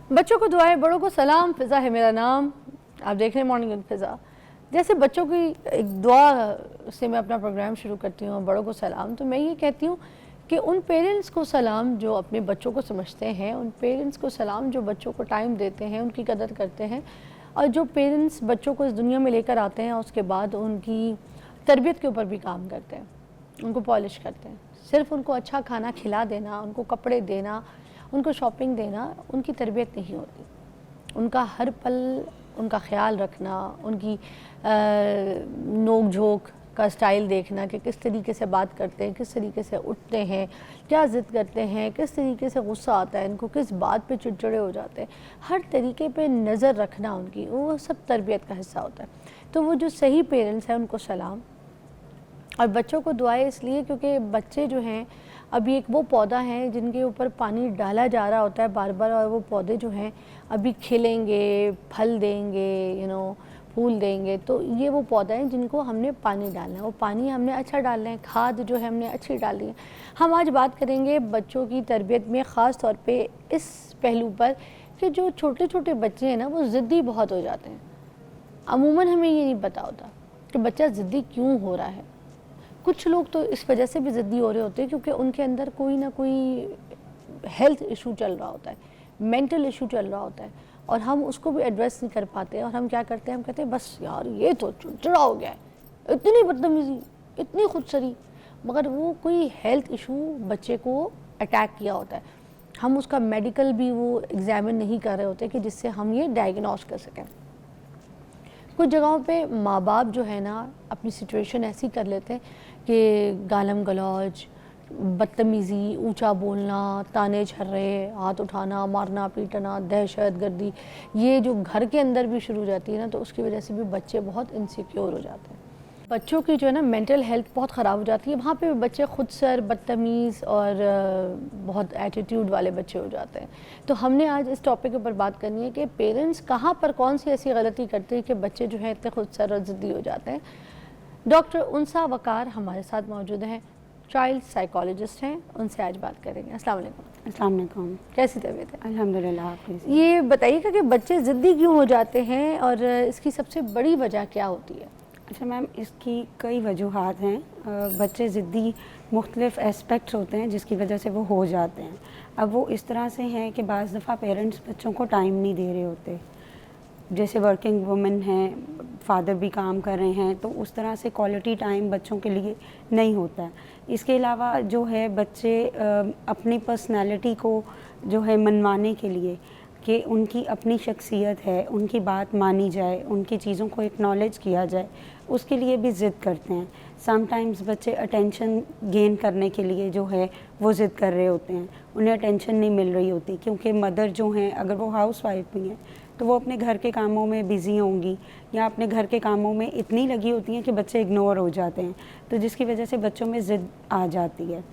बच्चों को दुआएं, बड़ों को सलाम। फ़िज़ा है मेरा नाम, आप देख रहे हैं मॉर्निंग विद फ़िज़ा। जैसे बच्चों की एक दुआ से मैं अपना प्रोग्राम शुरू करती हूँ, बड़ों को सलाम, तो मैं ये कहती हूँ कि उन पेरेंट्स को सलाम जो अपने बच्चों को समझते हैं, उन पेरेंट्स को सलाम जो बच्चों को टाइम देते हैं, उनकी कदर करते हैं, और जो पेरेंट्स बच्चों को इस दुनिया में लेकर आते हैं और उसके बाद उनकी तरबियत के ऊपर भी काम करते हैं, उनको पॉलिश करते हैं। सिर्फ उनको अच्छा खाना खिला देना, उनको कपड़े देना, उनको शॉपिंग देना उनकी तरबियत नहीं होती। उनका हर पल उनका ख्याल रखना, उनकी नोक झोंक का स्टाइल देखना कि किस तरीके से बात करते हैं, किस तरीके से उठते हैं, क्या ज़िद करते हैं, किस तरीके से गुस्सा आता है इनको, किस बात पे चिड़चिड़े हो जाते हैं, हर तरीके पे नज़र रखना उनकी, वो सब तरबियत का हिस्सा होता है। तो वो जो सही पेरेंट्स हैं उनको सलाम। और बच्चों को दुआएं इसलिए क्योंकि बच्चे जो हैं अभी एक वो पौधा है जिनके ऊपर पानी डाला जा रहा होता है बार बार, और वो पौधे जो हैं अभी खिलेंगे, फल देंगे, फूल देंगे। तो ये वो पौधा है जिनको हमने पानी डालना है, वो पानी हमने अच्छा डालना है, खाद जो है हमने अच्छी डालनी है। हम आज बात करेंगे बच्चों की तरबियत में ख़ास तौर पे इस पहलू पर कि जो छोटे छोटे बच्चे हैं ना, वो ज़िद्दी बहुत हो जाते हैं। अमूमन हमें ये नहीं पता होता कि बच्चा ज़िद्दी क्यों हो रहा है। कुछ लोग तो इस वजह से भी ज़िद्दी हो रहे होते हैं क्योंकि उनके अंदर कोई ना कोई हेल्थ इशू चल रहा होता है, मेंटल इशू चल रहा होता है, और हम उसको भी एड्रेस नहीं कर पाते। और हम क्या करते हैं, हम कहते हैं बस यार ये तो चिड़चिड़ा हो गया है, इतनी बदतमीज़ी, इतनी खुदसरी, मगर वो कोई हेल्थ इशू बच्चे को अटैक किया होता है। हम उसका मेडिकल भी वो एग्जामिन नहीं कर रहे होते कि जिससे हम ये डायग्नोस कर सकें। कुछ जगहों पे माँ बाप जो है ना अपनी सिचुएशन ऐसी कर लेते हैं कि गालम गलौज, बदतमीज़ी, ऊंचा बोलना, ताने छर्रे, हाथ उठाना, मारना पीटना, दहशत गर्दी, ये जो घर के अंदर भी शुरू हो जाती है ना, तो उसकी वजह से भी बच्चे बहुत इनसिक्योर हो जाते हैं। बच्चों की जो है ना मेंटल हेल्थ बहुत ख़राब हो जाती है। वहाँ पे बच्चे खुद सर, बदतमीज़ और बहुत एटीट्यूड वाले बच्चे हो जाते हैं। तो हमने आज इस टॉपिक के ऊपर बात करनी है कि पेरेंट्स कहाँ पर कौन सी ऐसी गलती करते हैं कि बच्चे जो है इतने खुद सर और ज़िद्दी हो जाते हैं। डॉक्टर उनसा वकार हमारे साथ मौजूद हैं, चाइल्ड साइकोलॉजिस्ट हैं, उनसे आज बात करेंगे। अस्सलाम वालेकुम। अस्सलाम वालेकुम। कैसी तबीयत है? अल्हम्दुलिल्लाह। आप कैसे? ये बताइएगा कि बच्चे ज़िद्दी क्यों हो जाते हैं और इसकी सबसे बड़ी वजह क्या होती है? अच्छा मैम, इसकी कई वजूहात हैं। बच्चे ज़िद्दी मुख्तलिफ़ एस्पेक्ट्स होते हैं जिसकी वजह से वो हो जाते हैं। अब वो इस तरह से हैं कि बाज़ दफ़ा पेरेंट्स बच्चों को टाइम नहीं दे रहे होते। जैसे वर्किंग वुमेन हैं, फादर भी काम कर रहे हैं, तो उस तरह से क्वालिटी टाइम बच्चों के लिए नहीं होता है। इसके अलावा जो है बच्चे अपनी पर्सनैलिटी को जो है मनवाने के लिए कि उनकी अपनी शख्सियत है, उनकी बात मानी जाए, उनकी चीज़ों को एक्नॉलेज किया जाए, उसके लिए भी ज़िद करते हैं। समटाइम्स बच्चे अटेंशन गेन करने के लिए जो है वो ज़िद कर रहे होते हैं, उन्हें अटेंशन नहीं मिल रही होती क्योंकि मदर जो हैं अगर वो हाउस वाइफ भी हैं तो वो अपने घर के कामों में बिज़ी होंगी या अपने घर के कामों में इतनी लगी होती हैं कि बच्चे इग्नोर हो जाते हैं, तो जिसकी वजह से बच्चों में ज़िद आ जाती है।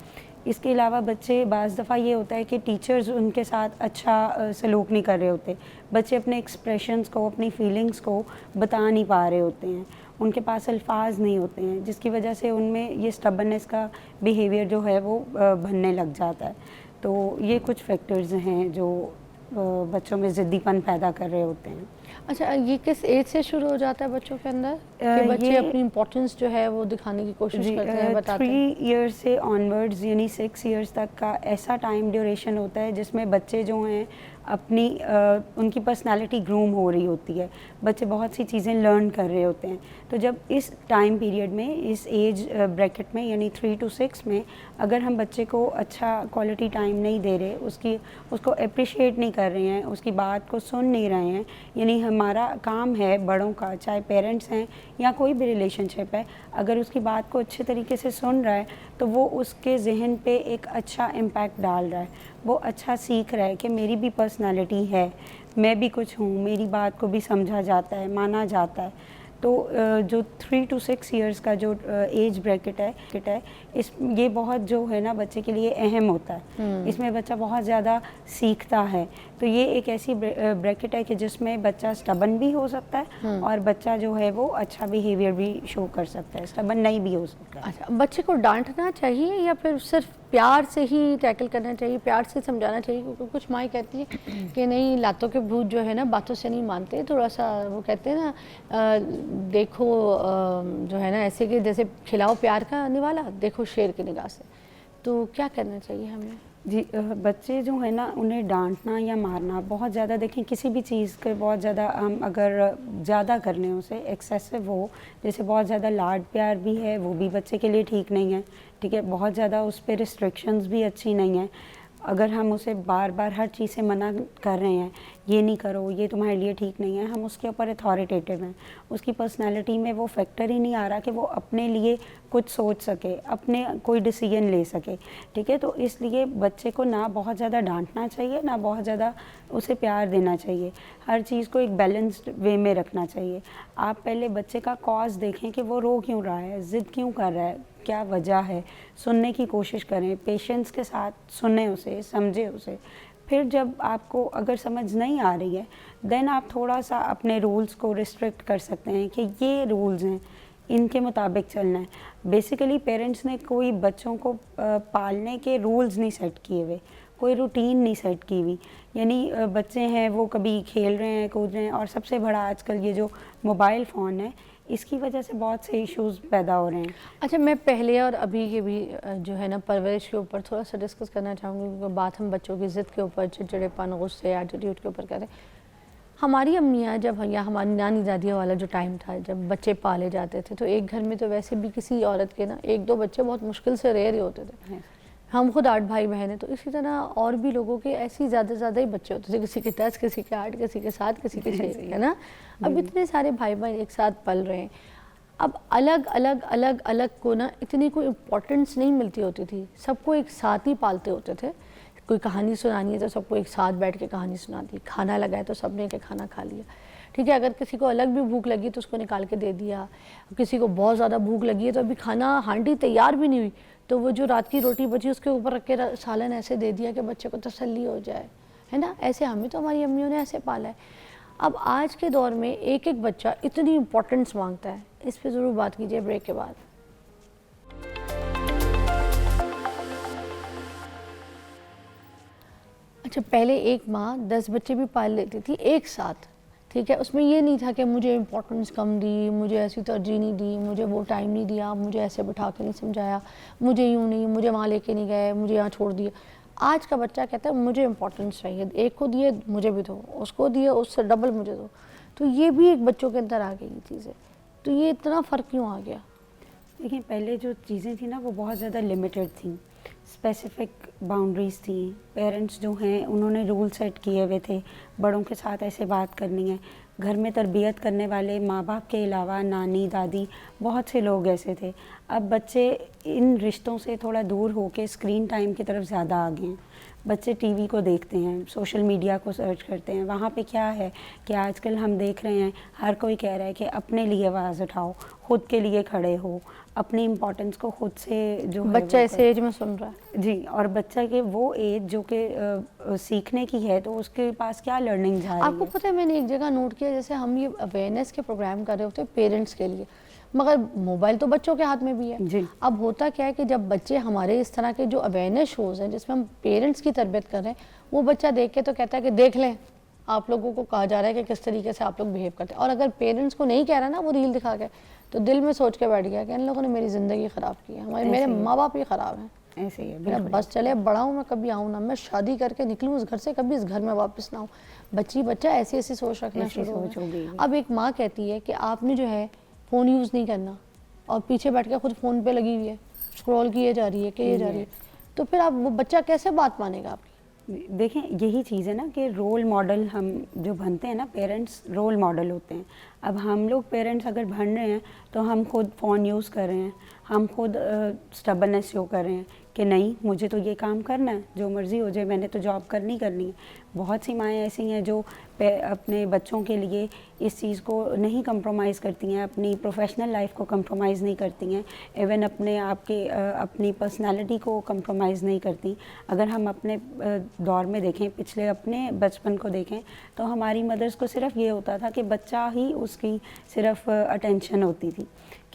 इसके अलावा बच्चे बाज़ दफ़ा ये होता है कि टीचर्स उनके साथ अच्छा सलूक नहीं कर रहे होते। बच्चे अपने एक्सप्रेशंस को, अपनी फीलिंग्स को बता नहीं पा रहे होते हैं, उनके पास अल्फाज नहीं होते हैं, जिसकी वजह से उनमें ये स्टबर्ननेस का बिहेवियर जो है वो बनने लग जाता है। तो ये कुछ फैक्टर्स हैं जो बच्चों में ज़िद्दीपन पैदा कर रहे होते हैं। अच्छा, ये किस एज से शुरू हो जाता है बच्चों के अंदर कि बच्चे अपनी इम्पोर्टेंस जो है वो दिखाने की कोशिश करते हैं, बताते हैं? 3 ईयर्स से ऑनवर्ड्स यानी 6 ईयर्स तक का ऐसा टाइम ड्यूरेशन होता है जिसमें बच्चे जो हैं अपनी उनकी पर्सनालिटी ग्रूम हो रही होती है, बच्चे बहुत सी चीज़ें लर्न कर रहे होते हैं। तो जब इस टाइम पीरियड में, इस एज ब्रैकेट में यानी 3 to 6 में अगर हम बच्चे को अच्छा क्वालिटी टाइम नहीं दे रहे, उसको अप्रिशिएट नहीं कर रहे हैं, उसकी बात को सुन नहीं रहे हैं, यानी हमारा काम है बड़ों का, चाहे पेरेंट्स हैं या कोई भी रिलेशनशिप है, अगर उसकी बात को अच्छे तरीके से सुन रहा है तो वो उसके जहन पे एक अच्छा इम्पैक्ट डाल रहा है, वो अच्छा सीख रहा है कि मेरी भी पर्सनालिटी है, मैं भी कुछ हूँ, मेरी बात को भी समझा जाता है, माना जाता है। तो जो 3 to 6 ईयर्स का जो एज ब्रैकेट है इस ये बहुत जो है ना बच्चे के लिए अहम होता है। इसमें बच्चा बहुत ज़्यादा सीखता है। तो ये एक ऐसी ब्रैकेट है कि जिसमें बच्चा स्टबन भी हो सकता है और बच्चा जो है वो अच्छा बिहेवियर भी शो कर सकता है, स्टबन नहीं भी हो सकता है। अच्छा, बच्चे को डांटना चाहिए या फिर सिर्फ प्यार से ही टैकल करना चाहिए, प्यार से समझाना चाहिए, क्योंकि कुछ माएँ कहती हैं कि नहीं, लातों के भूत जो है ना बातों से नहीं मानते, थोड़ा सा वो कहते हैं ना देखो जो है ना ऐसे कि जैसे खिलाओ प्यार का निवाला, देखो शेर की निगाह से। तो क्या करना चाहिए हमें? जी बच्चे जो है ना, उन्हें डांटना या मारना बहुत ज़्यादा, देखें किसी भी चीज़ के बहुत ज़्यादा हम अगर ज़्यादा कर लें उसे एक्सेसिव हो, जैसे बहुत ज़्यादा लाड प्यार भी है वो भी बच्चे के लिए ठीक नहीं है, ठीक है। बहुत ज़्यादा उस पर रिस्ट्रिक्शंस भी अच्छी नहीं है। अगर हम उसे बार बार हर चीज़ से मना कर रहे हैं, ये नहीं करो, ये तुम्हारे लिए ठीक नहीं है, हम उसके ऊपर अथॉरिटेटिव हैं, उसकी पर्सनालिटी में वो फैक्टर ही नहीं आ रहा कि वो अपने लिए कुछ सोच सके, अपने कोई डिसीजन ले सके, ठीक है। तो इसलिए बच्चे को ना बहुत ज़्यादा डांटना चाहिए, ना बहुत ज़्यादा उसे प्यार देना चाहिए। हर चीज़ को एक बैलेंस्ड वे में रखना चाहिए। आप पहले बच्चे का कॉज देखें कि वो रो क्यों रहा है, ज़िद क्यों कर रहा है, क्या वजह है, सुनने की कोशिश करें, पेशेंस के साथ सुने उसे, समझे उसे। फिर जब आपको अगर समझ नहीं आ रही है, देन आप थोड़ा सा अपने रूल्स को रिस्ट्रिक्ट कर सकते हैं कि ये रूल्स हैं, इनके मुताबिक चलना है। बेसिकली पेरेंट्स ने कोई बच्चों को पालने के रूल्स नहीं सेट किए हुए, कोई रूटीन नहीं सेट की हुई। यानी बच्चे हैं वो कभी खेल रहे हैं, कूद रहे हैं, और सबसे बड़ा आजकल ये जो मोबाइल फ़ोन है, इसकी वजह से बहुत से इश्यूज़ पैदा हो रहे हैं। अच्छा, मैं पहले और अभी के भी जो है ना परवरिश के ऊपर थोड़ा सा डिस्कस करना चाहूँगी, क्योंकि बात हम बच्चों की ज़िद के ऊपर, चिड़चिड़ेपन, गुस्से, एटीट्यूड के ऊपर करें। हमारी अम्मियाँ जब, या हमारी नानी दादियों वाला जो टाइम था जब बच्चे पाले जाते थे, तो एक घर में तो वैसे भी किसी औरत के ना 1-2 बच्चे बहुत मुश्किल से रेयर ही होते थे। हम खुद 8 भाई बहन हैं, तो इसी तरह और भी लोगों के ऐसे ही ज़्यादा ही बच्चे होते थे, किसी के 10, किसी के 8, किसी के 7, किसी के 6, है ना। अब इतने सारे भाई बहन एक साथ पल रहे हैं। अब अलग को ना इतनी कोई इम्पोर्टेंस नहीं मिलती होती थी, सबको एक साथ ही पालते होते थे। कोई कहानी सुनानी है तो सबको एक साथ बैठ के कहानी सुना दी, खाना लगाए तो सबने के खाना खा लिया, ठीक है। अगर किसी को अलग भी भूख लगी तो उसको निकाल के दे दिया, किसी को बहुत ज़्यादा भूख लगी है तो अभी खाना हांडी तैयार भी नहीं हुई तो वो जो रात की रोटी बची उसके ऊपर रख के सालन ऐसे दे दिया कि बच्चे को तसल्ली हो जाए, है ना। ऐसे हमें तो हमारी अम्मियों ने ऐसे पाला है। अब आज के दौर में एक एक बच्चा इतनी इम्पोर्टेंस मांगता है, इस पर ज़रूर बात कीजिए ब्रेक के बाद। अच्छा, पहले एक माँ 10 बच्चे भी पाल लेती थी एक साथ, ठीक है। उसमें ये नहीं था कि मुझे इम्पोर्टेंस कम दी, मुझे ऐसी तरजीह नहीं दी, मुझे वो टाइम नहीं दिया, मुझे ऐसे बिठा के नहीं समझाया, मुझे यूँ नहीं, मुझे वहाँ लेके नहीं गए, मुझे यहाँ छोड़ दिया। आज का बच्चा कहता है मुझे इम्पोर्टेंस चाहिए, एक को दिए मुझे भी दो, उसको दिए उससे डबल मुझे दो। तो ये भी एक बच्चों के अंदर आ गई ये चीज़ें। तो ये इतना फ़र्क क्यों आ गया? देखिए पहले जो चीज़ें थी ना वो बहुत ज़्यादा लिमिटेड थी, स्पेसिफिक बाउंड्रीज़ थी। पेरेंट्स जो हैं उन्होंने रूल सेट किए हुए थे, बड़ों के साथ ऐसे बात करनी है। घर में तरबियत करने वाले माँ बाप के अलावा नानी दादी बहुत से लोग ऐसे थे। अब बच्चे इन रिश्तों से थोड़ा दूर होकर स्क्रीन टाइम की तरफ ज़्यादा आ गए हैं। बच्चे टीवी को देखते हैं, सोशल मीडिया को सर्च करते हैं। वहाँ पे क्या है कि आजकल हम देख रहे हैं हर कोई कह रहा है कि अपने लिए आवाज़ उठाओ, खुद के लिए खड़े हो, अपनी इम्पोर्टेंस को खुद से जो है बच्चा इस एज में सुन रहा है जी। और बच्चा के वो एज जो कि सीखने की है, तो उसके पास क्या लर्निंग जा रही है। आपको पता है मैंने एक जगह नोट किया, जैसे हम ये अवेयरनेस के प्रोग्राम कर रहे होते हैं पेरेंट्स के लिए, मगर मोबाइल तो बच्चों के हाथ में भी है जी। अब होता क्या है कि जब बच्चे हमारे इस तरह के जो अवेयरनेस शोज़ हैं जिसमें हम पेरेंट्स की तरबियत कर रहे हैं, वो बच्चा देख के तो कहता है कि देख लें आप लोगों को कहा जा रहा है कि किस तरीके से आप लोग बिहेव करते हैं। और अगर पेरेंट्स को नहीं कह रहा ना वो रील दिखा के, तो दिल में सोच के बैठ गया कि इन लोगों ने मेरी ज़िंदगी ख़राब की है, मेरे माँ बाप ही ख़राब हैं। ऐसे ही है, मेरा बस चले बड़ा हूँ, मैं कभी आऊँ ना, मैं शादी करके निकलूँ इस घर से, कभी इस घर में वापस ना आऊँ। बच्चा ऐसी सोच रखना शुरू हो गई। अब एक माँ कहती है कि आपने जो है फ़ोन यूज़ नहीं करना, और पीछे बैठ के खुद फ़ोन पे लगी हुई है, स्क्रॉल किए जा रही है, किए जा रही है, तो फिर आप वो बच्चा कैसे बात मानेगा आपकी? देखें यही चीज़ है ना कि रोल मॉडल हम जो बनते हैं ना, पेरेंट्स रोल मॉडल होते हैं। अब हम लोग पेरेंट्स अगर बन रहे हैं तो हम खुद फ़ोन यूज़ कर रहे हैं, हम खुद स्टबर्ननेस शो कर रहे हैं कि नहीं मुझे तो ये काम करना है, जो मर्ज़ी हो जाए, मैंने तो जॉब करनी है। बहुत सी माएँ ऐसी हैं जो अपने बच्चों के लिए इस चीज़ को नहीं कंप्रोमाइज़ करती हैं, अपनी प्रोफेशनल लाइफ को कंप्रोमाइज़ नहीं करती हैं, इवन अपने आप के अपनी पर्सनालिटी को कंप्रोमाइज़ नहीं करती। अगर हम अपने दौर में देखें, पिछले अपने बचपन को देखें, तो हमारी मदर्स को सिर्फ ये होता था कि बच्चा ही उसकी सिर्फ अटेंशन होती थी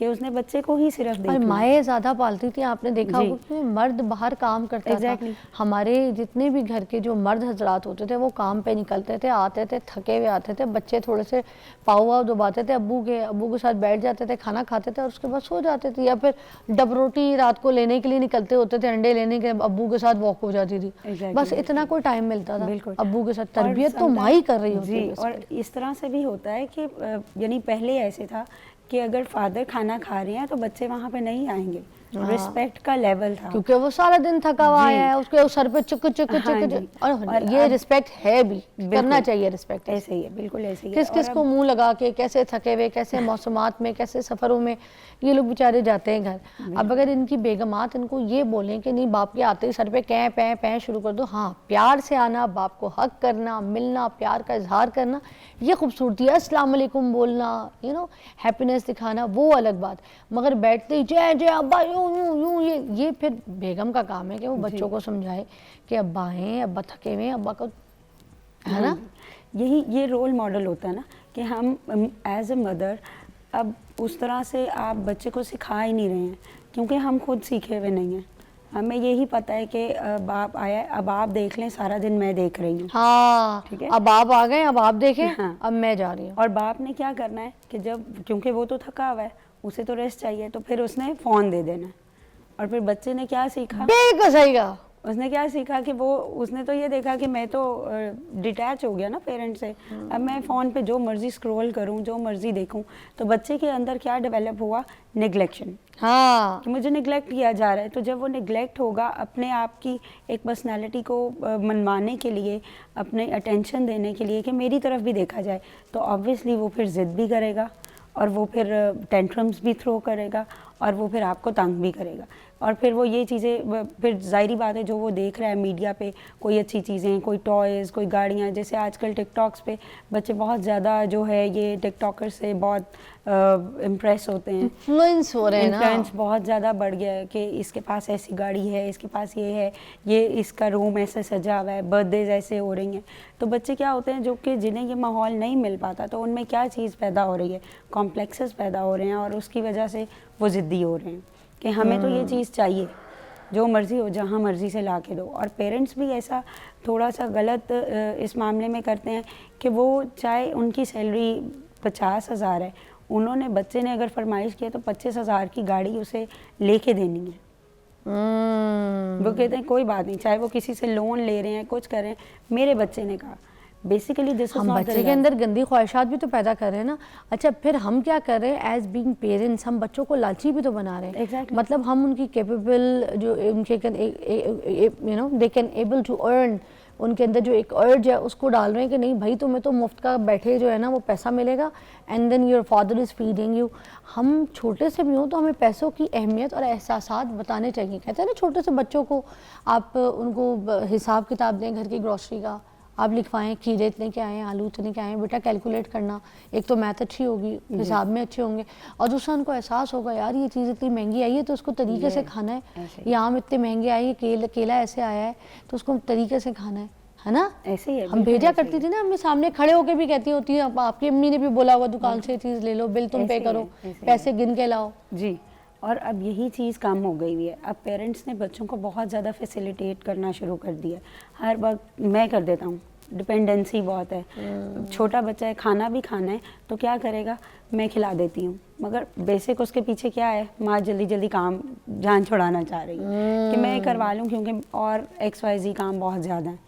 कि उसने बच्चे को ही सिर्फ और देखना। माएँ ज़्यादा पालती थी, आपने देखा जी। होगा कि मर्द बाहर काम करता Exactly. था। हमारे जितने भी घर के जो मर्द हजरात होते थे वो काम पे निकलते थे, आते थे थके हुए आते थे, बच्चे थोड़े से पाव वाव दबाते थे अब्बू के साथ बैठ जाते थे, खाना खाते थे और उसके बाद सो जाते थे, या फिर डब रोटी रात को लेने के लिए निकलते होते थे, अंडे लेने के अब्बू के साथ वॉक हो जाती थी। Exactly, बस इतना कोई टाइम मिलता था बिल्कुल। अब्बू के साथ। और तरबियत तो sometimes- माँ ही कर रही होती जी, है और इस तरह से भी होता है कि यानी पहले ऐसे था कि अगर फादर खाना खा रहे हैं तो बच्चे वहाँ पे नहीं आएंगे, रिस्पेक्ट का लेवल था। क्योंकि वो सारा दिन थका हुआ जी। है, उसके सर पे चुक चुक हाँ चुक जी। और ये अब- रिस्पेक्ट है भी, बिल्कुल। करना चाहिए रिस्पेक्ट। ऐसे ही है, बिल्कुल ऐसे ही है। किस किस और को मुंह लगा के, कैसे थके हुए, कैसे मौसमात में, कैसे सफ़रों में ये लोग बेचारे जाते हैं घर। अब अगर इनकी बेगमात इनको ये बोलें कि नहीं बाप के आते ही सर पे कै पै पै शुरू कर दो, हाँ प्यार से आना, बाप को हक करना, मिलना, प्यार का इजहार करना, ये खूबसूरती है। अस्सलाम वालेकुम बोलना, यू नो, हैप्पीनेस दिखाना, वो अलग बात। मगर बैठते ही जय जय अब्बा यूं यूं यूं, ये फिर बेगम का काम है कि वो बच्चों को समझाए कि अब्बा हैं, अब्बा थके हुए हैं, अब्बा को, है ना। यही ये रोल मॉडल होता है ना कि हम एज ए मदर अब उस तरह से आप बच्चे को सिखा ही नहीं रहे हैं, क्योंकि हम खुद सीखे हुए नहीं हैं। हमें यही पता है कि बाप आया है, अब आप देख लें, सारा दिन मैं देख रही हूँ। हाँ, ठीक है। अब आप आ गए, अब आप देखें, हाँ। अब मैं जा रही हूँ। और बाप ने क्या करना है कि जब, क्योंकि वो तो थका हुआ है, उसे तो रेस्ट चाहिए, तो फिर उसने फ़ोन दे देना है। और फिर बच्चे ने क्या सीखा, बिल्कुल सही कहा। उसने क्या सीखा कि वो, उसने तो ये देखा कि मैं तो डिटैच हो गया ना पेरेंट से, अब मैं फ़ोन पे जो मर्ज़ी स्क्रॉल करूं, जो मर्ज़ी देखूं। तो बच्चे के अंदर क्या डेवलप हुआ, निगलेक्शन, हाँ, कि मुझे निगलेक्ट किया जा रहा है। तो जब वो निगलेक्ट होगा, अपने आप की एक पर्सनालिटी को मनवाने के लिए, अपने अटेंशन देने के लिए कि मेरी तरफ भी देखा जाए, तो ऑब्वियसली वो फिर ज़िद भी करेगा, और वो फिर टेंट्रम्स भी थ्रो करेगा, और वो फिर आपको तंग भी करेगा। और फिर वो ये चीज़ें, फिर ज़ाहिरी बात है जो वो देख रहा है मीडिया पे, कोई अच्छी चीज़ें, कोई टॉयज़, कोई गाड़ियाँ, जैसे आजकल टिकटॉक्स पे बच्चे बहुत ज़्यादा जो है ये टिकटॉकर से बहुत इम्प्रेस होते हैं, इन्फ्लुएंस हो रहे हैं ना। इन्फ्लुएंस बहुत ज़्यादा बढ़ गया है कि इसके पास ऐसी गाड़ी है, इसके पास ये है, ये इसका रूम ऐसे सजा हुआ है, बर्थडेज ऐसे हो रही हैं। तो बच्चे क्या होते हैं जो कि जिन्हें ये माहौल नहीं मिल पाता, तो उनमें क्या चीज़ पैदा हो रही है, कॉम्प्लेक्सेस पैदा हो रहे हैं, और उसकी वजह से वो ज़िद्दी हो रहे हैं कि हमें तो ये चीज़ चाहिए, जो मर्ज़ी हो, जहाँ मर्ज़ी से ला के दो। और पेरेंट्स भी ऐसा थोड़ा सा गलत इस मामले में करते हैं कि वो चाहे उनकी सैलरी 50,000 है, उन्होंने, बच्चे ने अगर फरमाइश किया तो 25,000 की गाड़ी उसे लेके देनी है। वो कहते हैं कोई बात नहीं, चाहे वो किसी से लोन ले रहे हैं, कुछ कर रहे हैं, मेरे बच्चे ने कहा। बेसिकली दिस इज हम नॉट बच्चे के अंदर गंदी ख्वाहिशात भी तो पैदा कर रहे हैं ना। अच्छा, फिर हम क्या कर रहे हैं एज बीइंग पेरेंट्स, हम बच्चों को लालची भी तो बना रहे हैं। Exactly. मतलब हम उनकी कैपेबल जो उनके you know they can able to earn, उनके अंदर जो एक अर्ज है उसको डाल रहे हैं कि नहीं भाई तुम्हें तो मुफ्त का बैठे जो है ना वो पैसा मिलेगा, and then your father is feeding you. हम छोटे से भी हों तो हमें पैसों की अहमियत और एहसासात बताने चाहिए। कहते हैं ना छोटे से बच्चों को आप उनको हिसाब किताब दें घर की ग्रॉसरी का, आप लिखवाएं खीरे इतने के आए हैं, आलू इतने के आए हैं, बेटा कैलकुलेट करना। एक तो मैथ अच्छी होगी, हिसाब में अच्छे होंगे, और दूसरा उनको एहसास होगा यार ये चीज़ इतनी महंगी आई है तो उसको तरीके से खाना है, ये आम इतने महंगे आए हैं, केला ऐसे आया है तो उसको तरीके से खाना है ना। ऐसे ही है, हम भेजा करती थी ना, अम्मी सामने खड़े होके भी कहती होती है, आपकी अम्मी ने भी बोला होगा दुकान से चीज़ ले लो, बिल तुम पे करो, पैसे गिन के लाओ। जी। और अब यही चीज़ कम हो गई हुई है। अब पेरेंट्स ने बच्चों को बहुत ज़्यादा फैसिलिटेट करना शुरू कर दिया। हर वक्त मैं कर देता हूँ, डिपेंडेंसी बहुत है। छोटा बच्चा है, खाना भी खाना है तो क्या करेगा, मैं खिला देती हूँ, मगर बेसिक उसके पीछे क्या है, माँ जल्दी जल्दी काम जान छुड़ाना चाह रही है कि मैं करवा लूँ, क्योंकि और XYZ काम बहुत ज़्यादा है।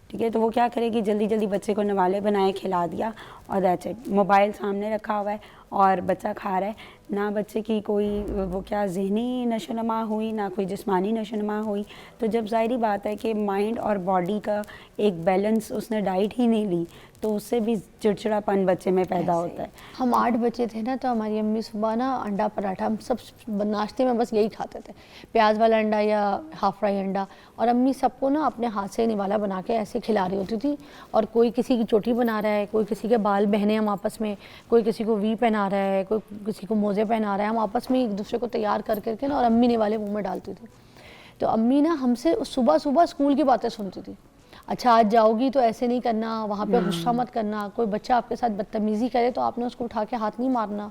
ठीक है, तो वो क्या करेगी, जल्दी जल्दी बच्चे को नवाले बनाए, खिला दिया, और दैट्स इट। मोबाइल सामने रखा हुआ है और बच्चा खा रहा है, ना बच्चे की कोई वो क्या ज़हनी नशोनुमा हुई, ना कोई जिस्मानी नशोनुमा हुई। तो जब ज़ाहिरी बात है कि माइंड और बॉडी का एक बैलेंस उसने डाइट ही नहीं ली, तो उससे भी चिड़चिड़ापन बच्चे में पैदा होता है। हम 8 बच्चे थे ना, तो हमारी अम्मी सुबह ना अंडा पराठा, हम सब नाश्ते में बस यही खाते थे, प्याज वाला अंडा या हाफ फ्राई अंडा, और अम्मी सबको ना अपने हाथ से निवाला बना के ऐसे खिला रही होती थी। और कोई किसी की चोटी बना रहा है, कोई किसी के बाल बहने हम आपस में, कोई किसी को वी पहना रहा है, कोई किसी को मोज़े पहना रहा है, हम आपस में एक दूसरे को तैयार कर करके ना, और अम्मी निवाले मुँह में डालती थी। तो अम्मी ना हमसे सुबह सुबह स्कूल की बातें सुनती थी। अच्छा आज जाओगी तो ऐसे नहीं करना, वहाँ पे गुस्सा मत करना, कोई बच्चा आपके साथ बदतमीज़ी करे तो आपने उसको उठा के हाथ नहीं मारना,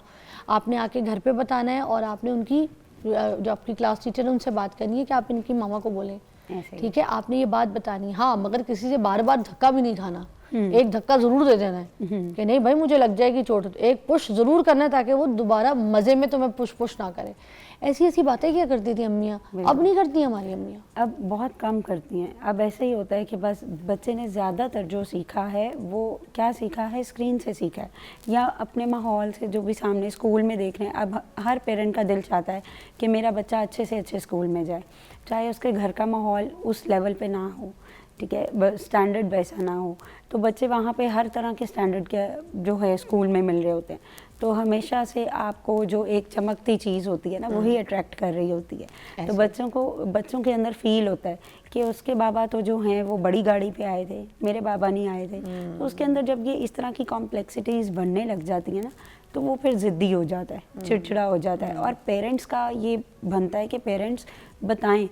आपने आके घर पे बताना है और आपने उनकी जो आपकी क्लास टीचर है उनसे बात करनी है कि आप इनकी मामा को बोलें, ऐसे ही। ठीक है, आपने ये बात बतानी। हाँ, मगर किसी से बार बार धक्का भी नहीं खाना, एक धक्का ज़रूर दे देना है कि नहीं भाई मुझे लग जाएगी चोट, एक पुश ज़रूर करना है ताकि वो दोबारा मज़े में तुम्हें पुश ना करे। ऐसी ऐसी बातें क्या करती थी अम्मियाँ, अब नहीं करती हमारी अम्मियाँ। अब बहुत कम करती हैं। अब ऐसे ही होता है कि बस बच्चे ने ज़्यादातर जो सीखा है वो क्या सीखा है, स्क्रीन से सीखा है या अपने माहौल से, जो भी सामने स्कूल में देख रहे हैं। अब हर पेरेंट का दिल चाहता है कि मेरा बच्चा अच्छे से अच्छे स्कूल में जाए, चाहे उसके घर का माहौल उस लेवल पे ना हो, ठीक है, स्टैंडर्ड वैसा ना हो, तो बच्चे वहाँ पे हर तरह के स्टैंडर्ड के जो है स्कूल में मिल रहे होते हैं। तो हमेशा से आपको जो एक चमकती चीज़ होती है ना वही अट्रैक्ट कर रही होती है। तो बच्चों के अंदर फील होता है कि उसके बाबा तो जो हैं वो बड़ी गाड़ी पे आए थे, मेरे बाबा नहीं आए थे। तो उसके अंदर जब ये इस तरह की कॉम्प्लेक्सिटीज़ बढ़ने लग जाती है ना, तो वो फिर ज़िद्दी हो जाता है, चिड़चिड़ा हो जाता है। और पेरेंट्स का ये बनता है कि पेरेंट्स बताएं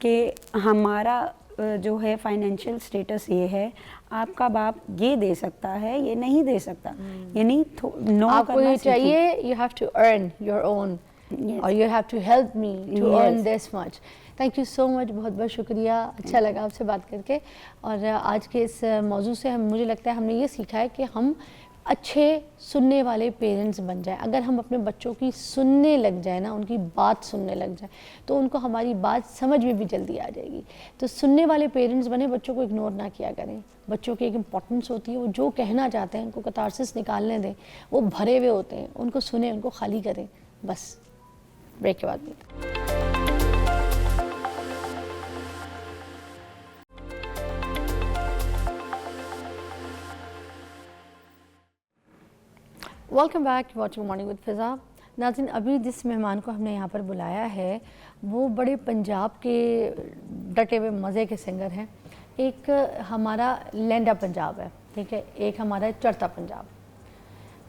कि हमारा जो है फाइनेंशियल स्टेटस ये है, आपका बाप ये दे सकता है, ये नहीं दे सकता, ये नहीं नो आपको करना ये सीखें। चाहिए, you have to earn your own और you have to help me to earn this much. Thank you so much, बहुत बहुत शुक्रिया, अच्छा लगा आपसे बात करके। और आज के इस मौजू से मुझे लगता है हमने ये सीखा है कि हम अच्छे सुनने वाले पेरेंट्स बन जाएं। अगर हम अपने बच्चों की सुनने लग जाए ना, उनकी बात सुनने लग जाए, तो उनको हमारी बात समझ में भी जल्दी आ जाएगी। तो सुनने वाले पेरेंट्स बने, बच्चों को इग्नोर ना किया करें। बच्चों की एक इम्पॉर्टेंस होती है, वो जो कहना चाहते हैं उनको कतारसिस निकालने दें, वो भरे हुए होते हैं, उनको सुने, उनको खाली करें, बस। ब्रेक के बाद मिलते हैं। Welcome back, watching morning with Fiza. नाज़रीन, अभी जिस मेहमान को हमने यहाँ पर बुलाया है वो बड़े पंजाब के डटे हुए मज़े के सिंगर हैं। एक हमारा लैंडा पंजाब है, ठीक है, एक हमारा चढ़ता पंजाब,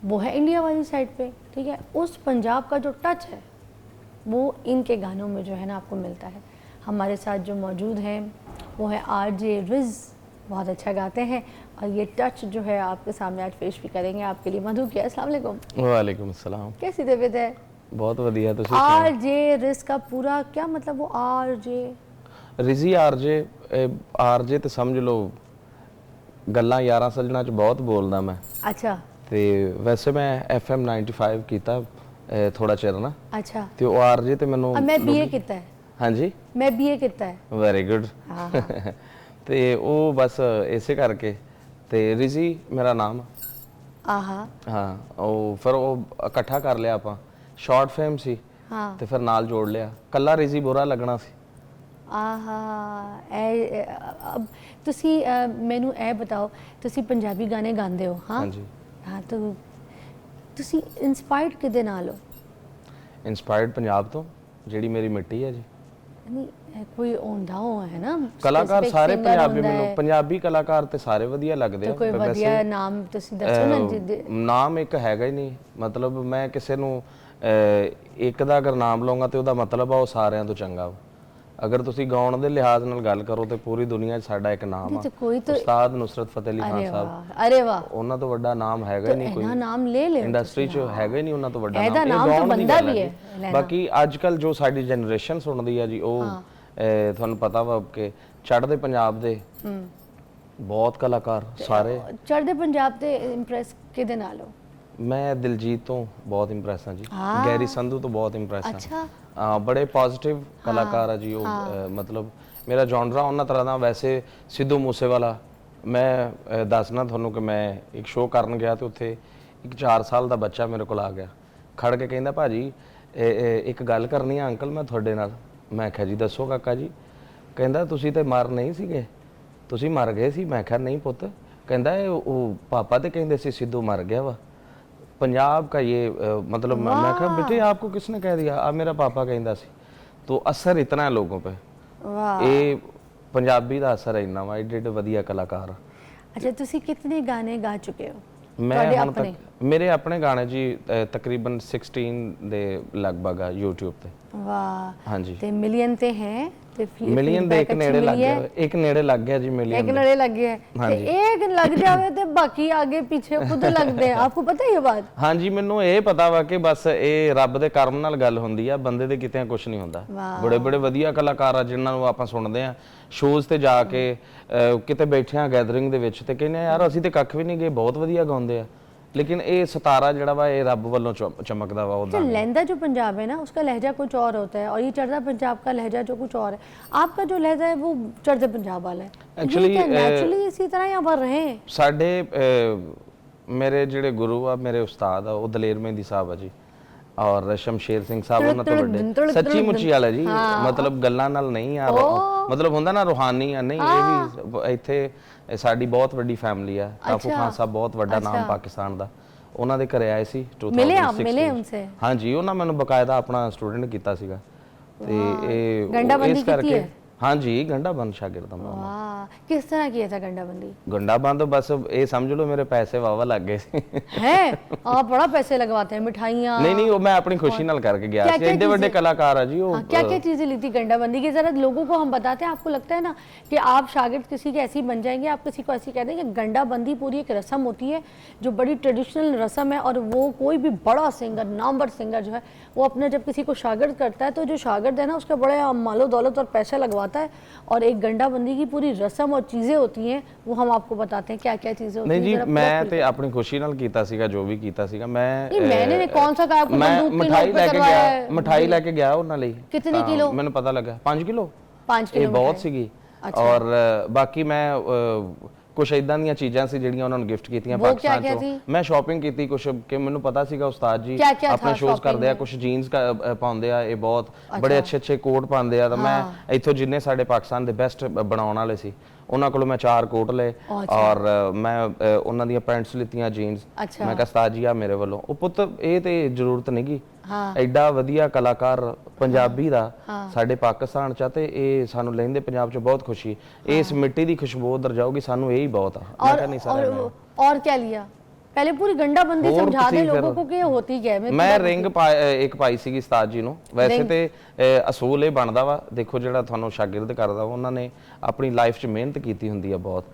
वो है इंडिया वाली साइड पे, ठीक है। उस पंजाब का जो टच है वो इनके गानों में जो है ना आपको मिलता है। हमारे साथ जो मौजूद हैं वो है आरजे रिज, बहुत अच्छा गाते हैं और ये टच जो है आपके सामने आज पेश भी करेंगे आपके लिए। मधु किया, अस्सलाम वालेकुम। वालेकुम अस्सलाम। कैसी तबीयत है? बहुत वधिया। ਤੁਸੀਂ आरजे रिज का पूरा क्या मतलब? वो आरजे ਰਿਜ਼ੀ ਆਰਜੇ ਤੇ ਸਮਝ ਲਓ ਗੱਲਾਂ ਯਾਰਾਂ ਸੱਜਣਾ ਚ ਬਹੁਤ ਬੋਲਦਾ ਮੈਂ। अच्छा ਤੇ ਵੈਸੇ ਮੈਂ FM 95 ਕੀਤਾ ਥੋੜਾ ਚਿਰ ਨਾ। अच्छा ਤੇ ਉਹ ਆਰਜੇ ਤੇ ਮੈਨੂੰ अब मैं बीए किता है, ਹਾਂਜੀ मैं बीए किता है। Very good. हाँ ਤੇ ਉਹ ਬਸ ਇਸੇ ਕਰਕੇ ਤੇ ਰਿਜ਼ੀ ਮੇਰਾ ਨਾਮ। आहा ਹਾਂ ਉਹ ਫਿਰ ਉਹ ਇਕੱਠਾ ਕਰ ਲਿਆ ਆਪਾਂ, ਸ਼ਾਰਟ ਫਿਲਮ ਸੀ हाँ ਤੇ ਫਿਰ ਨਾਲ ਜੋੜ ਲਿਆ। ਕੱਲਾ ਰਿਜ਼ੀ ਬੁਰਾ ਲੱਗਣਾ ਸੀ। ਆਹਾ अब ਤੁਸੀਂ ਮੈਨੂੰ ਇਹ ਬਤਾਓ, ਤੁਸੀਂ ਪੰਜਾਬੀ ਗਾਣੇ ਗਾਉਂਦੇ ਹੋ? ਹਾਂ ਹਾਂਜੀ। ਹਾਂ, ਤਾਂ ਤੁਸੀਂ ਇਨਸਪਾਇਰਡ ਕਿਹਦੇ ਨਾਲ ਹੋ? ਇੰਸਪਾਇਰਡ ਪੰਜਾਬ ਤੋਂ, ਜਿਹੜੀ ਮੇਰੀ ਮਿੱਟੀ ਹੈ ਜੀ। ਨਹੀਂ ਕੋਈ ਹੁੰਦਾ ਹੋ ਹੈ ਨਾ ਕਲਾਕਾਰ specific ਸਾਰੇ singer ਪੰਜਾਬੀ ਹੁੰਦਾ ਮੈਨੂੰ ਹੈ, ਪੰਜਾਬੀ ਕਲਾਕਾਰ ਤੇ ਸਾਰੇ ਵਧੀਆ ਲੱਗਦੇ ਤਾਂ ਆ। ਕੋਈ ਵੈਸੇ, ਵਧੀਆ ਨਾਮ ਤੁਸੀਂ ਦੱਸੋ ਨਾ ਜਿਹਦੇ ਨਾਮ ਇੱਕ ਹੈਗਾ ਹੀ ਨਹੀਂ। ਮਤਲਬ ਮੈਂ ਕਿਸੇ ਨੂੰ ਇੱਕ ਦਾ ਅਗਰ ਨਾਮ ਲਵਾਂਗਾ ਤੇ ਉਹਦਾ ਮਤਲਬ ਆ ਉਹ ਸਾਰਿਆਂ ਤੋਂ ਚੰਗਾ ਵਾ। ਅਗਰ ਤੁਸੀਂ ਗਾਉਣ ਦੇ ਲਿਹਾਜ਼ ਨਾਲ ਗੱਲ ਕਰੋ ਤੇ ਪੂਰੀ ਦੁਨੀਆ 'ਚ ਸਾਡਾ ਇੱਕ ਨਾਮ ਨਹੀਂ ਆ, ਤਾਂ ਕੋਈ ਤਾਂ ਉਸਤਾਦ ਨੁਸਰਤ ਫਤਿਹ ਅਲੀ ਖਾਨ ਅਰੇ ਸਾਹਿਬ। ਵਾਹ, ਅਰੇ ਵਾਹ, ਉਹਨਾਂ ਤੋਂ ਵੱਡਾ ਨਾਮ ਹੈਗਾ ਹੀ ਨਹੀਂ ਕੋਈ। ਇਹਨਾਂ ਨਾਮ ਲੈ ਲਿਓ ਇੰਡਸਟਰੀ 'ਚ ਹੈਗਾ ਹੀ ਨਹੀਂ ਉਹਨਾਂ ਤੋਂ ਵੱਡਾ ਇਹਦਾ ਨਾਮ। ਨਾਮ ਤਾਂ ਗਾਉਣ ਦੀ ਬੰਦਾ ਗੱਲ ਵੀ ਹੈ ਹੈ ਜੀ। ਲੈਣਾ। ਬਾਕੀ ਅੱਜ ਕੱਲ ਜੋ ਸਾਡੀ ਜਨਰੇਸ਼ਨ ਸੁਣਦੀ ਆ ਜੀ, ਉਹ ਤੁਹਾਨੂੰ ਪਤਾ ਵਾ ਕਿ ਚੜ੍ਹਦੇ ਪੰਜਾਬ ਦੇ ਬਹੁਤ ਕਲਾਕਾਰ ਸਾਰੇ। ਚੜ੍ਹਦੇ ਪੰਜਾਬ ਤੇ ਇੰਪ੍ਰੈਸ ਕਿਹਦੇ ਨਾਲ ਹੋ? ਮੈਂ ਦਿਲਜੀਤ ਤੋਂ ਬਹੁਤ ਇੰਪ੍ਰੈਸ ਹਾਂ ਜੀ, ਹਾਂ। ਗੈਰੀ ਸੰਧੂ ਤੋਂ ਬਹੁਤ ਇੰਪ੍ਰੈਸ ਅੱਛਾ ਹਾਂ। ਬੜੇ ਪੋਜ਼ਿਟਿਵ ਕਲਾਕਾਰ ਆ ਜੀ ਉਹ। ਮਤਲਬ ਮੇਰਾ ਜੌਨਰਾ ਉਹਨਾਂ ਤਰ੍ਹਾਂ ਦਾ। ਵੈਸੇ ਸਿੱਧੂ ਮੂਸੇਵਾਲਾ, ਮੈਂ ਦੱਸਣਾ ਤੁਹਾਨੂੰ ਕਿ ਮੈਂ ਇੱਕ ਸ਼ੋਅ ਕਰਨ ਗਿਆ ਤੇ ਉੱਥੇ ਇੱਕ 4 ਸਾਲ ਦਾ ਬੱਚਾ ਮੇਰੇ ਕੋਲ ਆ ਗਿਆ, ਖੜ ਕੇ ਕਹਿੰਦਾ ਭਾਜੀ ਇੱਕ ਗੱਲ ਕਰਨੀ ਆ ਅੰਕਲ ਮੈਂ ਤੁਹਾਡੇ ਨਾਲ। ਮੈਂ ਕਿਹਾ ਜੀ ਦੱਸੋ ਕਾਕਾ ਜੀ। ਕਹਿੰਦਾ ਤੁਸੀਂ ਤੇ ਮਰ ਨਹੀਂ ਸੀਗੇ, ਤੁਸੀਂ ਮਰ ਗਏ ਸੀ। ਮੈਂ ਕਿਹਾ ਨਹੀਂ ਪੁੱਤ। ਕਹਿੰਦਾ ਉਹ ਪਾਪਾ ਤੇ ਕਹਿੰਦੇ ਸੀ ਸਿੱਧੂ ਮਰ ਗਿਆ ਵਾ। पंजाब का ये मतलब मैं कहा बेटे आपको किसने कह दिया? अब मेरा पापा कहता सी। तो असर इतना है लोगों पे, ये पंजाबी का असर है इन्ना वा। एडे वधिया कलाकार। अच्छा, ਤੁਸੀਂ कितने गाने गा चुके हो? मैं हुण तक मेरे अपने गाने जी तकरीबन 16 ਦੇ ਲਗਭਗ ਆ YouTube ਤੇ। वाह ਹਾਂਜੀ ਤੇ ਮਿਲੀਅਨ ਤੇ ਹੈ। ਤੇ ਮਿਲੀਅਨ ਦੇ ਇੱਕ ਨੇੜੇ ਲੱਗ ਗਿਆ, ਇੱਕ ਨੇੜੇ ਲੱਗ ਗਿਆ ਜੀ एक ਮਿਲੀਅਨ नड़े लग गया है ते एक लग जावे ते बाकी आगे पीछे खुद लगते हैं, आपको पता है ये बात? ਹਾਂਜੀ ਮੈਨੂੰ ਇਹ ਪਤਾ ਵਾ ਕਿ ਬਸ ਇਹ ਰੱਬ ਦੇ ਕਰਮ ਨਾਲ ਗੱਲ ਹੁੰਦੀ ਆ, ਬੰਦੇ ਦੇ ਕਿਤੇ ਕੁਝ ਨਹੀਂ ਹੁੰਦਾ। ਬੜੇ ਬੜੇ ਵਧੀਆ ਕਲਾਕਾਰ ਆ ਜਿਨ੍ਹਾਂ ਨੂੰ ਆਪਾਂ ਸੁਣਦੇ ਆ ਸ਼ੋਜ਼ ਤੇ ਜਾ ਕੇ, ਕਿਤੇ ਬੈਠੇ ਆ ਗੈਦਰਿੰਗ ਦੇ ਵਿੱਚ ਤੇ ਕਹਿੰਦੇ ਆ ਯਾਰ ਅਸੀਂ ਤੇ ਕੱਖ ਵੀ ਨਹੀਂ ਗਏ, ਬਹੁਤ ਵਧੀਆ ਗਾਉਂਦੇ ਆ, लेकिन ये सितारा जड़ा वा ये रब वालों चमकदा वा। अच्छा, लहंदा जो पंजाब है ना उसका लहजा कुछ और होता है और ये चढ़दा पंजाब का लहजा जो कुछ और है। आपका जो लहजा है वो चढ़दे पंजाब वाला है। एक्चुअली नेचुरली इसी तरह यहाँ पर रहे साडे मेरे जिहड़े गुरु आ, मेरे उस्ताद आ, वो दलेर मेहंदी साहब आ जी और शमशेर सिंह साहब उन्हां तो बड़े सच्ची मुच्ची वाला जी, मतलब गल्लां नाल नहीं आ, मतलब हुंदा ना रूहानी आ, नहीं ये भी इत्थे ਸਾਡੀ ਬਹੁਤ ਵੱਡੀ ਫੈਮਿਲੀ ਆ। ਕਾਫੂ ਖਾਨ ਸਾਹਿਬ ਬਹੁਤ ਵੱਡਾ ਨਾਮ ਪਾਕਿਸਤਾਨ ਦਾ, ਉਹਨਾਂ ਦੇ ਘਰੇ ਆਏ ਸੀ 2006 ਮਿਲੇ ਉਨਸੇ? ਹਾਂਜੀ, ਉਹਨਾਂ ਮੈਨੂੰ ਬਕਾਇਦਾ ਆਪਣਾ ਸਟੂਡੈਂਟ ਕੀਤਾ ਸੀਗਾ ਤੇ ਇਹ ਗੰਡਾਬੰਦੀ ਕੀਤੀ ਹੈ? ਹਾਂਜੀ, ਗੰਡਾਬੰਦ ਸ਼ਾਗਿਰਦ ਆ ਮੈਂ। वाह, किस तरह किया था गंडाबंदी? गंडाबंद बस ये समझ लो मेरे पैसे वावा लग गए थे। हैं आप बड़ा पैसे लगवाते हैं, मिठाइयाँ? नहीं वो मैं अपनी खुशी नाल करके गया था। इतने बड़े कलाकार है जी वो। क्या क्या चीजें ली थी गंडाबंदी की? जरा लोगों को हम बताते हैं। आपको लगता है ना कि आप शागिर्द किसी के ऐसी बन जाएंगे, आप किसी को ऐसी कह देंगे? गंडाबंदी पूरी एक रस्म होती है जो बड़ी ट्रेडिशनल रस्म है और वो कोई भी बड़ा सिंगर, नामवर सिंगर जो है वो अपने जब किसी को शागिर्द करता है तो जो शागिर्द है ना उसका बड़े मालो दौलत और पैसा लगवाता है और एक गंडाबंदी की पूरी रस्म और चीजें होती हैं वो हम आपको बताते हैं क्या क्या चीजें होती हैं। नहीं जी, मैं ते अपनी खुशी नाल कीता सीगा जो भी कीता सीगा। मैंने कौन सा कहा आपको? मैं मिठाई लेके गया, मिठाई लेके गया उन्हां लई। कितनी किलो? मैंने पता लगा 5 किलो। 5 किलो बहुत सीगी। और बाकी मैं कुछ इदां ਦੀਆਂ ਚੀਜ਼ਾਂ ਸੀ ਜਿਹੜੀਆਂ ਉਹਨਾਂ ਨੂੰ ਗਿਫਟ ਕੀਤੀਆਂ ਪਾਕਿਸਤਾਨ ਤੋਂ। ਮੈਂ ਸ਼ਾਪਿੰਗ ਕੀਤੀ ਕੁਝ ਕਿ ਮੈਨੂੰ ਪਤਾ ਸੀਗਾ ਉਸਤਾਦ ਜੀ ਆਪਣੇ ਸ਼ੋਜ਼ ਕਰਦੇ ਆ, ਕੁਝ ਜੀਨਸ ਪਾਉਂਦੇ ਆ, ਇਹ ਬਹੁਤ ਬੜੇ ਅੱਛੇ ਅੱਛੇ ਕੋਟ ਪਾਉਂਦੇ ਆ, ਤਾਂ ਮੈਂ ਇੱਥੋਂ ਜਿੰਨੇ ਸਾਡੇ ਪਾਕਿਸਤਾਨ ਦੇ ਬੈਸਟ ਬਣਾਉਣ ਵਾਲੇ ਸੀ ਉਹਨਾਂ ਕੋਲੋਂ ਮੈਂ 4 ਕੋਟ ਲਏ ਔਰ ਮੈਂ ਉਹਨਾਂ ਦੀਆਂ ਪੈਂਟਸ ਲਿੱਤੀਆਂ ਜੀਨਸ। ਮੈਂ ਕਿਹਾ ਉਸਤਾਦ ਜੀ ਆ ਮੇਰੇ ਵੱਲੋਂ। ਉਹ ਪੁੱਤ ਇਹ ਤੇ ਜ਼ਰੂਰਤ ਨਹੀਂਗੀ, ਐਡਾ ਵਧੀਆ ਕਲਾਕਾਰ ਪੰਜਾਬੀ ਦਾ ਸਾਡੇ ਪਾਕਿਸਤਾਨ ਚ ਤੇ ਇਹ ਸਾਨੂੰ ਲੈਂਦੇ ਪੰਜਾਬ ਚ ਬਹੁਤ ਖੁਸ਼ੀ। ਇਸ ਮਿੱਟੀ ਦੀ ਖੁਸ਼ਬੂ ਉਧਰ ਜਾਊਗੀ, ਸਾਨੂੰ ਇਹ ਹੀ ਬਹੁਤ ਆ। ਮੈਂ ਕਿਹਾ ਨਹੀਂ ਸਾਰਾ और क्या लिया? पहले पूरी गंडाबंदी समझा दे लोगों को कि होती क्या है। मैं रिंग ਇੱਕ ਪਾਈ ਸੀਗੀ ਉਸਤਾਦ ਜੀ ਨੂੰ। ਵੈਸੇ ਤੇ ਅਸੂਲ ਇਹ ਬਣਦਾ ਵਾ, ਦੇਖੋ ਜਿਹੜਾ ਤੁਹਾਨੂੰ ਸ਼ਾਗਿਰਦ ਕਰਦਾ ਵਾ ਉਹਨਾਂ ਨੇ ਆਪਣੀ ਲਾਈਫ 'ਚ ਮਿਹਨਤ ਕੀਤੀ ਹੁੰਦੀ ਆ ਬਹੁਤ,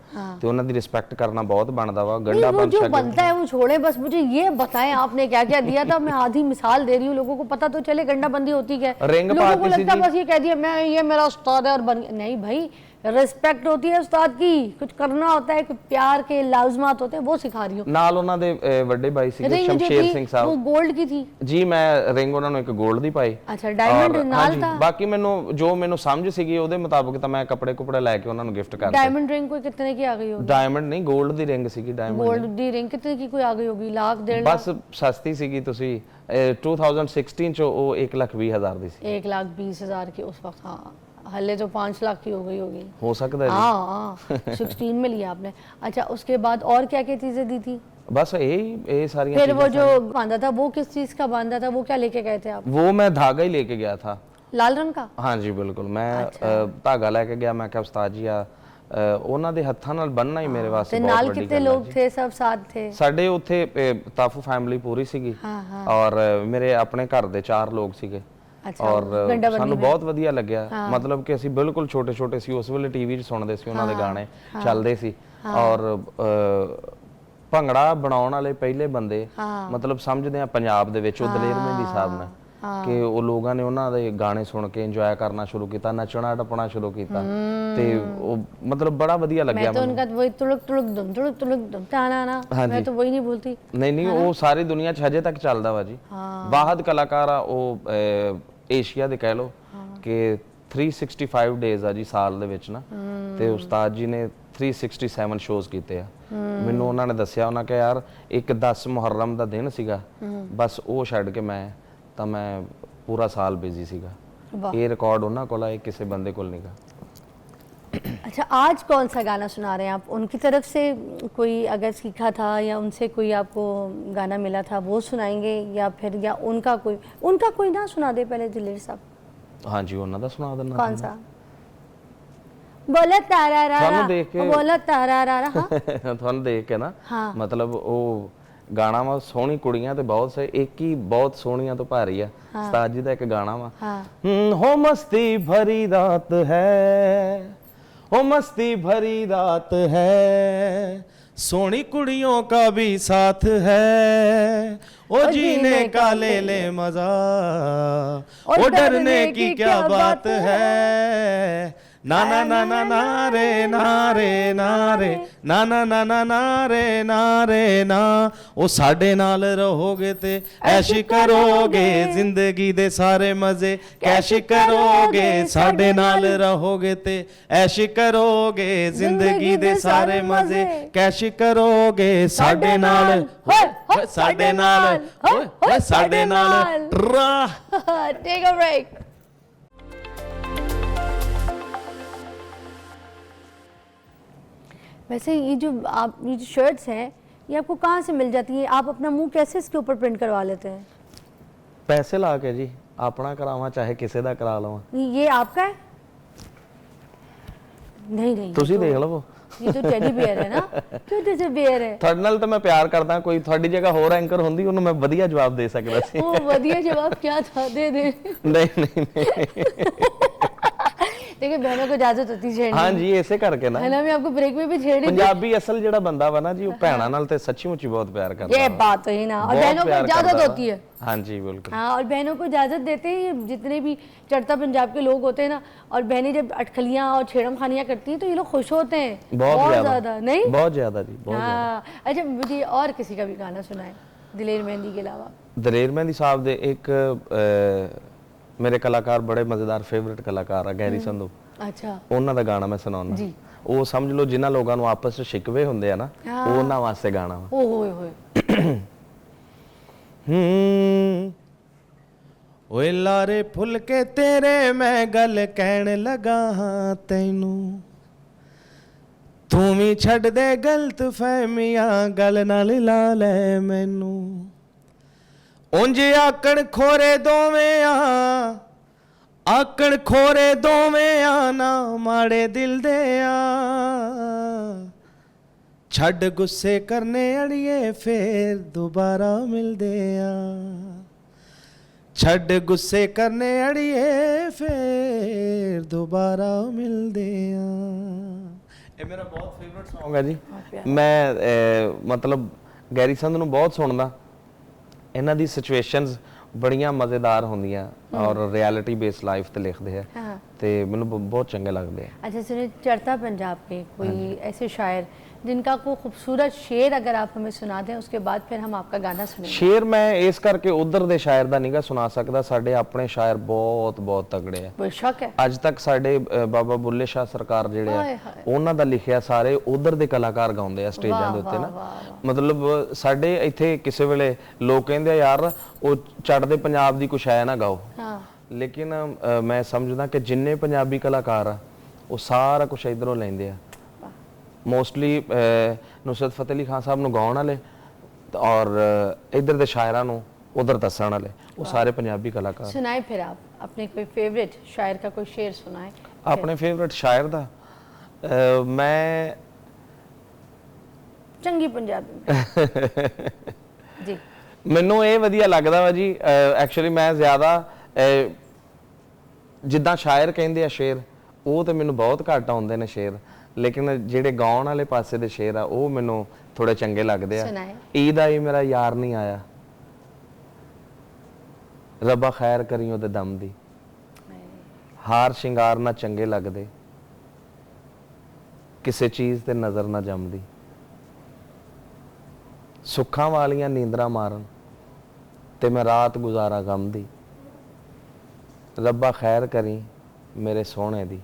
ਤੇ ਉਹਨਾਂ ਦੀ ਰਿਸਪੈਕਟ ਕਰਨਾ बहुत बनता वा। गंडाबंद जो बनता है वो छोड़े, बस मुझे ये बताएं आपने क्या क्या दिया था। मैं आधी मिसाल दे रही हूँ, लोगों को पता तो चले गंडाबंदी होती क्या है। रिंग लोगों को लगता बस ये कह दिया मैं ये मेरा उस्ताद है और बन गया। नहीं भाई, रिस्पेक्ट होती है उस्ताद की, कुछ करना होता है, प्यार के लाजमात होते हैं, वो सिखा रही हूँ। नाल ਉਹਨਾਂ ਦੇ ਵੱਡੇ ਭਾਈ ਸੀਗੇ ਸ਼ਮਸ਼ੇਰ ਸਿੰਘ ਸਾਹਿਬ, वो गोल्ड की थी ਜੀ। मैं ਰਿੰਗ ਉਹਨਾਂ ਨੂੰ ਇੱਕ 골ਡ ਦੀ ਪਾਈ। अच्छा, डायमंड नाल था। ਬਾਕੀ ਮੈਨੂੰ ਜੋ ਮੈਨੂੰ ਸਮਝ ਸੀਗੀ ਉਹਦੇ ਮੁਤਾਬਕ ਤਾਂ ਮੈਂ ਕੱਪੜੇ ਕੁਪੜੇ ਲੈ ਕੇ ਉਹਨਾਂ ਨੂੰ ਗਿਫਟ ਕਰਤਾ। डायमंड रिंग कोई कितने की आ गई होगी? डायमंड नहीं, गोल्ड ਦੀ ਰਿੰਗ ਸੀਗੀ। डायमंड गोल्ड दी रिंग कितने की कोई आ गई होगी? लाख 1.5 लाख? ਬਸ ਸਸਤੀ ਸੀਗੀ। ਤੁਸੀਂ 2016 ਚ ਉਹ 1,20,000 ਦੀ ਸੀ। 1,20,000 की उस वक्त। हाँ, हल्ले तो 5 लाख की हो गई होगी। हो सकता है। हाँ 16 में लिया आपने। अच्छा, उसके बाद और क्या क्या चीजें दी थी? बस यही सारी। फिर वो जो बांधा था वो किस चीज का बांधा था? वो क्या लेके गए थे आप? वो मैं धागा ही लेके गया था, लाल रंग का। हाँ जी बिल्कुल। मैं धागा लेके गया। मैं क्या उस्ताद जी आ ਉਹਨਾਂ ਦੇ ਹੱਥਾਂ ਨਾਲ ਬੰਨਣਾ ਹੀ ਮੇਰੇ ਵਾਸਤੇ ਬਹੁਤ ਵੱਡੀ ਗੱਲ ਹੈ। ਕਿੰਨੇ ਲੋग थे? सब साथ थे? ਸਾਡੇ ਉੱਥੇ ਤਾਫੂ ਫੈਮਿਲੀ ਪੂਰੀ ਸੀਗੀ ਔਰ ਮੇਰੇ ਆਪਣੇ ਘਰ ਦੇ 4 ਲੋਕ ਸੀਗੇ। ਔਰ ਸਾਨੂੰ ਬਹੁਤ ਵਧੀਆ ਲੱਗਿਆ। ਮਤਲਬ ਕਿ ਅਸੀਂ ਬਿਲਕੁਲ ਛੋਟੇ ਛੋਟੇ ਸੀ ਉਸ ਵੇਲੇ, ਟੀਵੀ 'ਚ ਸੁਣਦੇ ਸੀ, ਉਹਨਾਂ ਦੇ ਗਾਣੇ ਚੱਲਦੇ ਸੀ ਔਰ ਭੰਗੜਾ ਬਣਾਉਣ ਵਾਲੇ ਪਹਿਲੇ ਬੰਦੇ ਮਤਲਬ ਸਮਝਦੇ ਆ ਪੰਜਾਬ ਦੇ ਵਿੱਚ ਉਹ ਦਲੇਰ ਮਹਿੰਦੀ ਸਾਹਿਬ ਨੇ, ਕਿ ਉਹ ਲੋਕਾਂ ਨੇ ਉਹਨਾਂ ਦੇ ਗਾਣੇ ਸੁਣ ਕੇ ਇੰਜੋਏ ਕਰਨਾ ਸ਼ੁਰੂ ਕੀਤਾ, ਨੱਚਣਾ ਟੱਪਣਾ ਸ਼ੁਰੂ ਕੀਤਾ ਤੇ ਉਹ ਮਤਲਬ ਬੜਾ ਵਧੀਆ ਲੱਗਿਆ ਮੈਨੂੰ। मैं तो उनका वही तुड़क दुम ताना ना, मैं तो वही नहीं बोलती। नहीं ਉਹ ਸਾਰੀ ਦੁਨੀਆ 'ਚ ਹਜੇ ਤੱਕ ਚੱਲਦਾ ਵਾ ਜੀ। ਬਾਹਦ ਕਲਾਕਾਰ ਆ ਉਹ ਏਸ਼ੀਆ ਦੇ ਕਹਿ ਲੋ ਕਿ 365 ਡੇਜ਼ ਆ ਜੀ ਸਾਲ ਦੇ ਵਿੱਚ ਨਾ, ਤੇ ਉਸਤਾਦ ਜੀ ਨੇ 367 ਸ਼ੋਜ਼ ਕੀਤੇ ਆ। ਮੈਨੂੰ ਉਹਨਾਂ ਨੇ ਦੱਸਿਆ, ਉਹਨਾਂ ਕਿਹਾ ਯਾਰ ਇੱਕ 10 ਮੁਹर्रम ਦਾ ਦਿਨ ਸੀਗਾ, ਬਸ ਉਹ ਛੱਡ ਕੇ ਤਾਂ ਮੈਂ ਪੂਰਾ ਸਾਲ ਬਿਜ਼ੀ ਸੀਗਾ। ਇਹ ਰਿਕਾਰਡ ਉਹਨਾਂ ਕੋਲ ਹੈ, ਕਿਸੇ ਬੰਦੇ ਕੋਲ ਨਹੀਂਗਾ। अच्छा, आज कौन सा गाना सुना रहे हैं आप? उनकी तरफ से कोई अगर सीखा था या उनसे कोई आपको गाना मिला था वो सुनाएंगे, या फिर या उनका कोई ना सुना दे पहले दिलेर साहब? हाँ जी, ਉਹਨਾਂ ਦਾ ਸੁਣਾ ਦੇਣਾ। कौन सा? बोला तारा रा ਤੁਹਾਨੂੰ ਦੇਖ ਕੇ बोला तारा रा। हाँ ਤੁਹਾਨੂੰ ਦੇਖ ਕੇ ਨਾ ਮਤਲਬ ਉਹ ਗਾਣਾ ਵਾ ਸੋਹਣੀ ਕੁੜੀਆਂ ਤੇ ਬਹੁਤ ਸੇ, ਇੱਕ ਹੀ ਬਹੁਤ ਸੋਹਣੀਆਂ ਤੋਂ ਭਾਰੀ ਆ। ਉਸਤਾਦ ਜੀ ਦਾ ਇੱਕ ਗਾਣਾ ਵਾ, ਹੋ ਮਸਤੀ ਭਰੀ ਰਾਤ ਹੈ, हो मस्ती भरी रात है, सोनी कुड़ियों का भी साथ है, ओ जीने का ले मजा, ओ डरने की क्या बात है, ना ना ना ना ना रे ना रे ना रे ना ना ना ना ना रे ना रे ना, ओ साडे नाल रहोगे ते ऐश करोगे, जिंदगी दे सारे मजे कैश करोगे, साडे नाल रहोगे ते ऐश करोगे, जिंदगी दे सारे मजे कैश करोगे, साडे नाल साडे नाल साडे नाल। Take a break. वैसे ये जो शर्ट्स हैं ये आपको कहाँ से मिल जाती हैं? आप अपना मुंह कैसे इसके ऊपर प्रिंट करवा लेते हैं? पैसे ला के जी, अपना करावा चाहे किसी दा करा लवां। ये आपका है? नहीं नहीं, ਤੁਸੀਂ ਦੇਖ ਲਵੋ। ये तो टेडी बियर है ना? क्यों टेडी बियर है? ਤੁਹਾਡੇ ਨਾਲ ਤਾਂ ਮੈਂ ਪਿਆਰ ਕਰਦਾ, ਕੋਈ ਤੁਹਾਡੀ ਜਗ੍ਹਾ ਹੋਰ ਐਂਕਰ ਹੁੰਦੀ ਉਹਨੂੰ ਮੈਂ ਵਧੀਆ ਜਵਾਬ ਦੇ ਸਕਦਾ ਸੀ। वो वधिया जवाब क्या था? दे दे। नहीं नहीं नहीं देखिए बहनों को इजाजत होती है छेड़ने हाँ जी, इसे करके ना है ना, मैं आपको ब्रेक में भी छेड़ी थी। पंजाबी असल जेड़ा बंदा वा ना जी, वो भैणा नाल ते सच्ची मुच्ची बहुत प्यार करता ये वा। बात तो ही ना, और बहुत बहनों को प्यार इजाजत करता होती है। हाँ जी बिल्कुल। हाँ, और बहनों को इजाजत देते हैं ये जितने भी चढ़ता पंजाब के लोग होते हैं ना, और बहनें जब अटखलियाँ और छेड़म खानियाँ करती हैं तो ये लोग खुश होते हैं बहुत ज्यादा। नहीं, बहुत ज्यादा जी, बहुत ज्यादा। हाँ। अच्छा मुझे और किसी का भी गाना सुनाए दिलेर मेहंदी के अलावा। दलेर मेहंदी साहब दे एक मेरे कलाकार बड़े मजेदार फेवरेट कलाकार है गैरी संधू, अच्छा ਉਹਨਾਂ ਦਾ ਗਾਣਾ ਮੈਂ ਸੁਣਾਉਣਾ जी। ਉਹ ਸਮਝ ਲਓ ਜਿਨ੍ਹਾਂ ਲੋਕਾਂ ਨੂੰ ਆਪਸ ਵਿੱਚ ਸ਼ਿਕਵੇ ਹੁੰਦੇ ਆ ਨਾ, ਉਹ ਉਹਨਾਂ ਵਾਸਤੇ ਗਾਣਾ ਵਾ। ओ होए होए। ਓਏ ਲਾਰੇ ਫੁੱਲ ਕੇ ਤੇਰੇ ਮੈਂ ਗੱਲ ਕਹਿਣ ਲੱਗਾ ਹਾਂ ਤੈਨੂੰ, ਤੂੰ ਵੀ ਛੱਡ ਦੇ ਗਲਤ ਫਹਿਮੀਆਂ, ਗੱਲ ਨਾਲ ਲਾ ਲੈ ਮੈਨੂੰ, ਉਂਝ ਆਕਣ ਖੋਰੇ ਦੋਵੇਂ ਆ, ਆਕਣ ਖੋਰੇ ਦੋਵੇਂ ਆ ਨਾ ਮਾੜੇ ਦਿਲ ਦੇ ਆ, ਛੱਡ ਗੁੱਸੇ ਕਰਨੇ ਅੜੀਏ ਫੇਰ ਦੁਬਾਰਾ ਮਿਲਦੇ ਆ, ਛੱਡ ਗੁੱਸੇ ਕਰਨੇ ਅੜੀਏ ਫੇਰ ਦੁਬਾਰਾ ਮਿਲਦੇ ਆ। ਇਹ ਮੇਰਾ ਬਹੁਤ ਫੇਵਰਿਟ Song ਹੈ ਜੀ। ਮੈਂ ਮਤਲਬ ਗੈਰੀ ਸੰਧੂ ਨੂੰ ਬਹੁਤ ਸੁਣਦਾ, ਇਹਨਾਂ ਦੀ ਸਿਚੁਏਸ਼ਨਸ ਬੜੀਆਂ ਮਜ਼ੇਦਾਰ ਹੁੰਦੀਆਂ ਔਰ ਰਿयलिटी बेस्ड ਲਾਈਫ ਤੇ ਲਿਖਦੇ ਆ ਤੇ ਮੈਨੂੰ ਬਹੁਤ ਚੰਗੇ ਲੱਗਦੇ ਆ। अच्छा सुनिए, चढ़ता पंजाब के कोई ऐसे शायर जिनका को खूबसूरत शेर अगर आप हमें सुना दें, उसके बाद फिर हम आपका गाना सुनेंगे। ਸ਼ੇਰ ਮੈਂ ਇਸ ਕਰਕੇ ਉਧਰ ਦੇ ਸ਼ਾਇਰ ਦਾ ਨਹੀਂਗਾ ਸੁਣਾ ਸਕਦਾ, ਸਾਡੇ ਆਪਣੇ ਸ਼ਾਇਰ ਬਹੁਤ ਬਹੁਤ ਤਗੜੇ ਆ। कोई शक है? ਅੱਜ ਤੱਕ ਸਾਡੇ ਬਾਬਾ ਬੁੱਲੇ ਸ਼ਾਹ ਸਰਕਾਰ ਜਿਹੜੇ ਆ, ਉਹਨਾਂ ਦਾ ਲਿਖਿਆ ਸਾਰੇ ਉਧਰ ਦੇ ਕਲਾਕਾਰ ਗਾਉਂਦੇ ਆ ਸਟੇਜਾਂ ਦੇ ਉੱਤੇ ਨਾ। ਮਤਲਬ ਸਾਡੇ ਇੱਥੇ ਕਿਸੇ ਵੇਲੇ ਲੋਕ ਕਹਿੰਦੇ ਆ ਯਾਰ ਉਹ ਚੜ੍ਹਦੇ ਪੰਜਾਬ ਦੀ ਕੁਛ ਹੈ ਨਾ ਗਾਓ, ਲੇਕਿਨ ਮੈਂ ਸਮਝਦਾ ਕਿ ਜਿੰਨੇ ਪੰਜਾਬੀ ਕਲਾਕਾਰ ਆ ਉਹ ਸਾਰਾ ਕੁਛ ਇਧਰੋਂ ਲੈਂਦੇ ਆ। ਮੋਸਟਲੀ ਨੁਸਰਤ ਫਤਿਹ ਅਲੀ ਖਾਨ ਸਾਹਿਬ ਨੂੰ ਗਾਉਣ ਵਾਲੇ ਔਰ ਇਧਰ ਦੇ ਸ਼ਾਇਰਾਂ ਨੂੰ ਉਧਰ ਦੱਸਣ ਵਾਲੇ, ਉਹ ਸਾਰੇ ਪੰਜਾਬੀ ਕਲਾਕਾਰ। सुनाए फिर आप अपने कोई फेवरेट शायर का कोई शेर सुनाए। ਆਪਣੇ ਫੇਵਰਿਟ ਸ਼ਾਇਰ ਦਾ ਮੈਂ चंगी पंजाबी में जी। ਮੈਨੂੰ ਇਹ ਵਧੀਆ ਲੱਗਦਾ ਵਾ ਜੀ। ਐਕਚੁਅਲੀ ਮੈਂ ਜ਼ਿਆਦਾ ਜਿੱਦਾਂ ਸ਼ਾਇਰ ਕਹਿੰਦੇ ਆ ਸ਼ੇਰ, ਉਹ ਤੇ ਮੈਨੂੰ ਬਹੁਤ ਘੱਟ ਆਉਂਦੇ ਨੇ ਸ਼ੇਰ, ਲੇਕਿਨ ਜਿਹੜੇ ਗਾਉਣ ਵਾਲੇ ਪਾਸੇ ਦੇ ਸ਼ੇਰ ਆ ਉਹ ਮੈਨੂੰ ਥੋੜੇ ਚੰਗੇ ਲੱਗਦੇ ਆ। ਈਦ ਆਈ ਮੇਰਾ ਯਾਰ ਨਹੀਂ ਆਇਆ, ਰੱਬਾ ਖੈਰ ਕਰੀ ਉਹਦੇ ਦਮ ਦੀ, ਹਾਰ ਸ਼ਿੰਗਾਰ ਨਾ ਚੰਗੇ ਲੱਗਦੇ, ਕਿਸੇ ਚੀਜ਼ ਤੇ ਨਜ਼ਰ ਨਾ ਜੰਮਦੀ, ਸੁੱਖਾਂ ਵਾਲੀਆਂ ਨੀਂਦਰਾਂ ਮਾਰਨ ਤੇ ਮੈਂ ਰਾਤ ਗੁਜ਼ਾਰਾ ਗਮ ਦੀ, ਰੱਬਾ ਖੈਰ ਕਰੀ ਮੇਰੇ ਸੋਹਣੇ ਦੀ,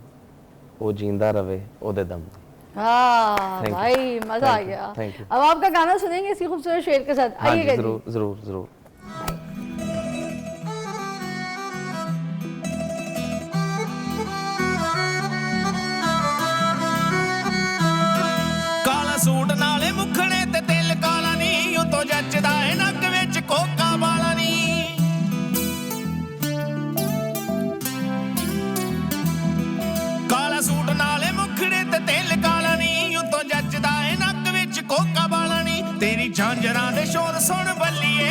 वो जिंदा रवे ओदे दम। हाँ भाई मजा आ गया। अब आपका गाना सुनेंगे इसी खूबसूरत शेर के साथ। आइएगा जी। जरूर जरूर जरूर। काला सूट नाले मुखड़े ते तिल काला नी, उतो जचदा है नक विच कोका वाला नी, सूट नाले मुखड़े ते तिल काला नी, उतो जचदा है नक विच कोका वाला नी, ਤੇਰੀ ਝਾਂਜਰਾਂ ਦੇ ਸ਼ੋਰ ਸੁਣ ਬੱਲੀਏ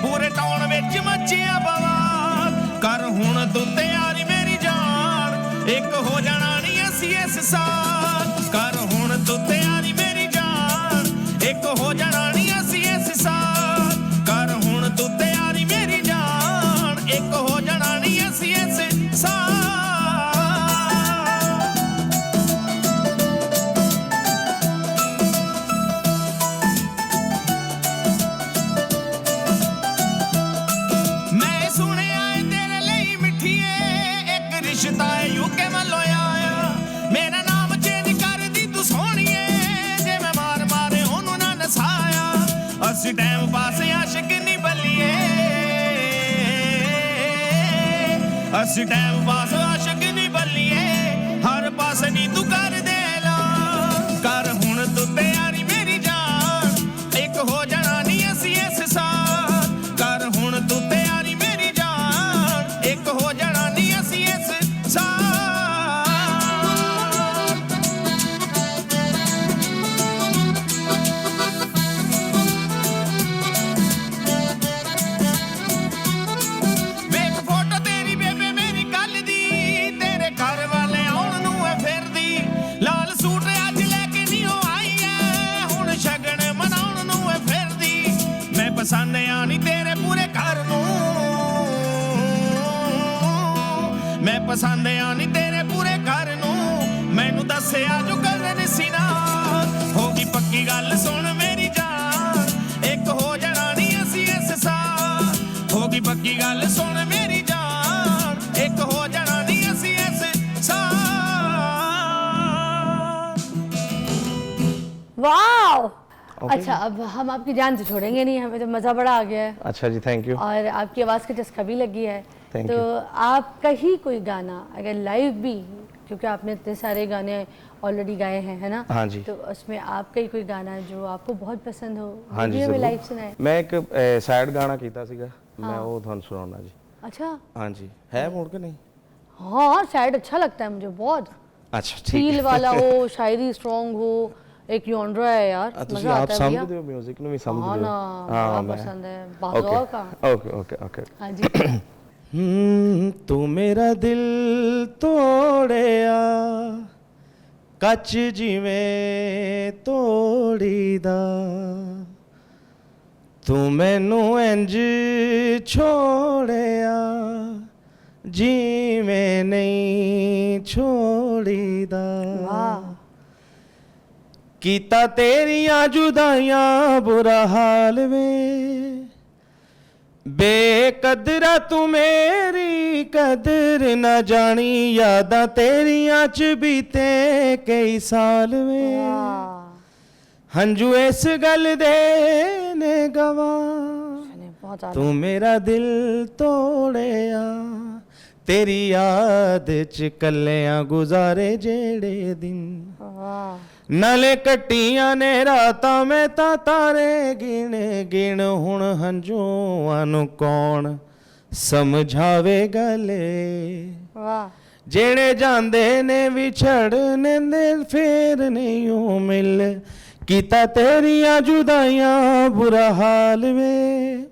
ਪੂਰੇ ਟਾਉਣ ਵਿੱਚ ਮੱਚਿਆ ਬਵਾਲ ਕਰ ਹੁਣ ਤੂੰ ਤਿਆਰੀ ਮੇਰੀ ਜਾਨ ਇੱਕ ਹੋ ਜਾਣਾ ਨੀ ਅਸੀਂ ਇਸ ਸਾਲ ਕਰ ਹੁਣ ਤੂੰ ਤਿਆਰੀ ਮੇਰੀ ਜਾਨ ਇੱਕ ਹੋ ਜਾਣਾ ਨੀ ਅਸੀਂ ਇਸ ਸਾਲ ਕਰ ਹੁਣ ਤੂੰ ਤਿਆਰੀ ਮੇਰੀ ਜਾਨ ਇੱਕ ਹੋ ਜਾਣਾ ਨੀ ਅਸੀਂ ਇਸ ਸਾਲ ਮੈਂ ਸੁਣਿਆ ਏ ਤੇਰੇ ਲਈ ਮਿੱਠੀਏ ਇੱਕ ਰਿਸ਼ਤਾ ਏ ਯੂਕੇ ਵੱਲੋਂ ਆਇਆ ਮੇਰਾ ਨਾਮ ਚੇਂਜ ਕਰਦੀ ਤੂੰ ਸੋਹਣੀਏ ਜੇ ਮੈਂ ਮਾਰ ਮਾਰੇ ਉਹਨੂੰ ਨਾ ਨਸਾਇਆ ਅਸੀਂ ਟਾਈਮ ਪਾਸ ਆਸ਼ਿਕ ਨਹੀਂ ਬੱਲੀਏ ਅਸੀਂ ਟਾਈਮ ਪਾਸ ਆਸ਼ਿਕ ਨਹੀਂ ਬੱਲੀਏ ਹਰ ਪਾਸੇ ਨੀ ਤੂੰ ਕਰ ਦੇ ਲਾ ਕਰ ਹੁਣ ਤੂੰ ਤਿਆਰੀ ਮੇਰੀ ਜਾਨ ਇੱਕ ਹੋ ਜਾਣਾ ਨੀ ਅਸੀਂ ਇਸ ਸਾਲ ਕਰ ਹੁਣ ਤੂੰ ਤਿਆਰੀ ਮੇਰੀ ਜਾਨ ਇੱਕ ਹੋ ਜਾਣਾ ਨੀ ਅਸੀਂ ਇਸ ਸਾਲ ਵੇਖ ਫੋਟੋ ਤੇਰੀ ਬੇਬੇ ਮੇਰੀ ਕੱਲ ਦੀ ਤੇਰੇ ਘਰ ਵਾਲੇ ਆਉਣ ਨੂੰ ਐ ਫਿਰਦੀ ਲਾਲ ਸੂਟ ਅੱਜ ਲੈ ਕੇ ਨੀ ਉਹ ਆਈ ਐ ਹੁਣ ਸ਼ਗਨ ਮਨਾਉਣ ਨੂੰ ਐ ਫਿਰਦੀ ਮੈਂ ਪਸੰਦ ਆ ਨੀ ਤੇਰੇ ਪੂਰੇ ਘਰ ਨੂੰ ਮੈਂ ਪਸੰਦ ਆ ਨੀ ਤੇਰੇ ਪੂਰੇ ਘਰ ਨੂੰ ਮੈਨੂੰ ਦੱਸਿਆ ਜੋ ਕਰਨ ਸੀ ਨਾ ਹੋ ਗਈ ਪੱਕੀ ਗੱਲ ਸੁਣ ਮੇਰੀ ਜਾਨ ਇੱਕ ਹੋ ਜਾਣਾ ਨੀ ਅਸੀਂ ਇਸ ਸਾਲ ਹੋ ਗਈ ਪੱਕੀ ਗੱਲ ਸੁਣ ਮੇਰੀ ਜਾਨ ਇੱਕ ਹੋ ਜਾਣਾ ਨੀ ਅਸੀਂ ਇਸ ਸਾਲ वाओ Okay. अच्छा, अब हम आपकी जान से छोड़ेंगे नहीं, हमें तो मज़ा बड़ा आ गया है अच्छा जी, थैंक यू। और आपकी आवाज़ का चस्का भी लगी है। Thank तो you. आपका ही कोई गाना अगर लाइव भी, क्योंकि आपने इतने सारे गाने ऑलरेडी गाए हैं, है ना? हाँ जी। तो उसमें आपका ही कोई गाना जो आपको बहुत पसंद हो, हाँ वो जी भी हमें जरूर। लाइव सुनाए। मैं एक सैड गाना कीता सीगा, मैं वो ਤੁਹਾਨੂੰ ਸੁਣਾਉਣਾ ਜੀ। अच्छा, हाँ जी, है मूड के नहीं? हाँ सैड अच्छा लगता है मुझे बहुत, अच्छा ठीक फील है। वाला हो, शायरी स्ट्रॉन्ग हो, एक यॉन्ड्रा है यार, ਤੁਸੀਂ मज़ा ਆਪ आता है भैया। ਸਮਝਦੇ ਹੋ 뮤직 ਨੂੰ ਵੀ ਸਮਝਦੇ हाँ ਹੋ? ना, बड़ा मैं पसंद है, बागौर का। Okay okay okay. हाँ जी। ਤੂੰ ਮੇਰਾ ਦਿਲ ਤੋੜਿਆ ਕੱਚ ਜਿਵੇਂ ਤੋੜੀਦਾ ਤੂੰ ਮੈਨੂੰ ਇੰਜ ਛੋੜਿਆ ਜਿਵੇਂ ਨਹੀਂ ਛੋੜੀਦਾ वाह, ਕੀਤਾ ਤੇਰੀਆਂ ਜੁਦਾਈਆਂ ਬੁਰਾ ਹਾਲ ਵੇ ਬੇਕਦਰਾ ਤੂੰ ਮੇਰੀ ਕਦਰ ਨਾ ਜਾਣੀ ਯਾਦਾਂ ਤੇਰੀਆਂ ਚ ਬੀਤੇ ਕਈ ਸਾਲ ਵੇ वाह। ਹੰਝੂ ਇਸ ਗੱਲ ਦੇ ਨੇ ਗਵਾ मैंने बहुत ज़्यादा। ਤੂੰ ਮੇਰਾ ਦਿਲ ਤੋੜਿਆ ਤੇਰੀ ਯਾਦ ਚ ਕੱਲਿਆਂ ਗੁਜ਼ਾਰੇ ਜਿਹੜੇ ਦਿਨ वाह, ਨਾਲੇ ਕੱਟੀਆਂ ਨੇ ਰਾਤਾਂ ਮੈਂ ਤਾਂ ਤਾਰੇ ਗਿਣ ਗਿਣ ਹੁਣ ਹੰਝੂਆਂ ਨੂੰ ਕੌਣ ਸਮਝਾਵੇ ਗਲੇ वाह। ਜਿਹੜੇ ਜਾਂਦੇ ਨੇ ਵਿਛੜਨੇ ਦੇ ਫੇਰ ਨਹੀਂ ਉਹ ਮਿਲ ਕੀਤਾ ਤੇਰੀਆਂ ਜੁਦਾਈਆਂ ਬੁਰਾ ਹਾਲ ਵੇ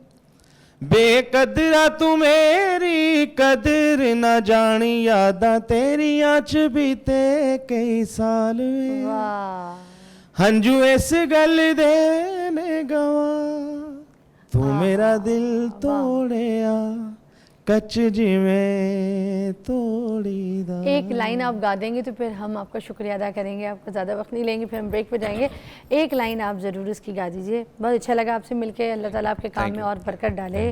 ਬੇਕਦਰਾ ਤੂੰ ਮੇਰੀ ਕਦਰ ਨਾ ਜਾਣੀ ਯਾਦਾਂ ਤੇਰੀਆਂ ਚ ਬੀਤੇ ਕਈ ਸਾਲ ਵੇ वाह। ਹੰਝੂ ਇਸ ਗੱਲ ਦੇ ਨੇ ਗਵਾ ਤੂੰ ਮੇਰਾ ਦਿਲ ਤੋੜਿਆ ਕੱਚ ਜਿਵੇਂ ਤੋੜੀਦਾ। एक लाइन आप गा देंगे तो फिर हम आपका शुक्रिया अदा करेंगे, आपका ज़्यादा वक्त नहीं लेंगे, फिर हम ब्रेक पे जाएंगे। एक लाइन आप ज़रूर इसकी गा दीजिए। बहुत अच्छा लगा आपसे मिलके, अल्लाह ताला आपके काम में और बरकत डाले।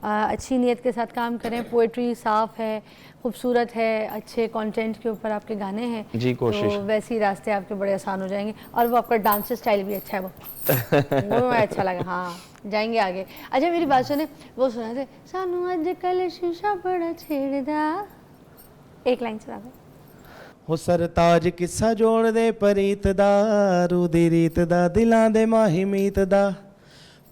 अच्छी नीयत के साथ काम करें, पोइट्री साफ़ है, खूबसूरत है, अच्छे कंटेंट के ऊपर आपके गाने हैं जी, कोशिश। तो वैसे ही रास्ते आपके बड़े आसान हो जाएंगे। और वो आपका डांस स्टाइल भी अच्छा है, वो मुझे अच्छा लगा। हाँ, जाएंगे आगे। अच्छा मेरी बात सुने, वो सुना थे सानू अजकल शीशा बड़ा छेड़दा, एक लाइन सुना दो। ਹੋ ਸਰਤਾਜ ਕਿੱਸਾ ਜੋੜਦੇ ਪ੍ਰੀਤ ਦਾ ਰੂ ਦੀ ਰੀਤ ਦਾ ਦਿਲਾਂ ਦੇ ਮਾਹੀ ਮੀਤ ਦਾ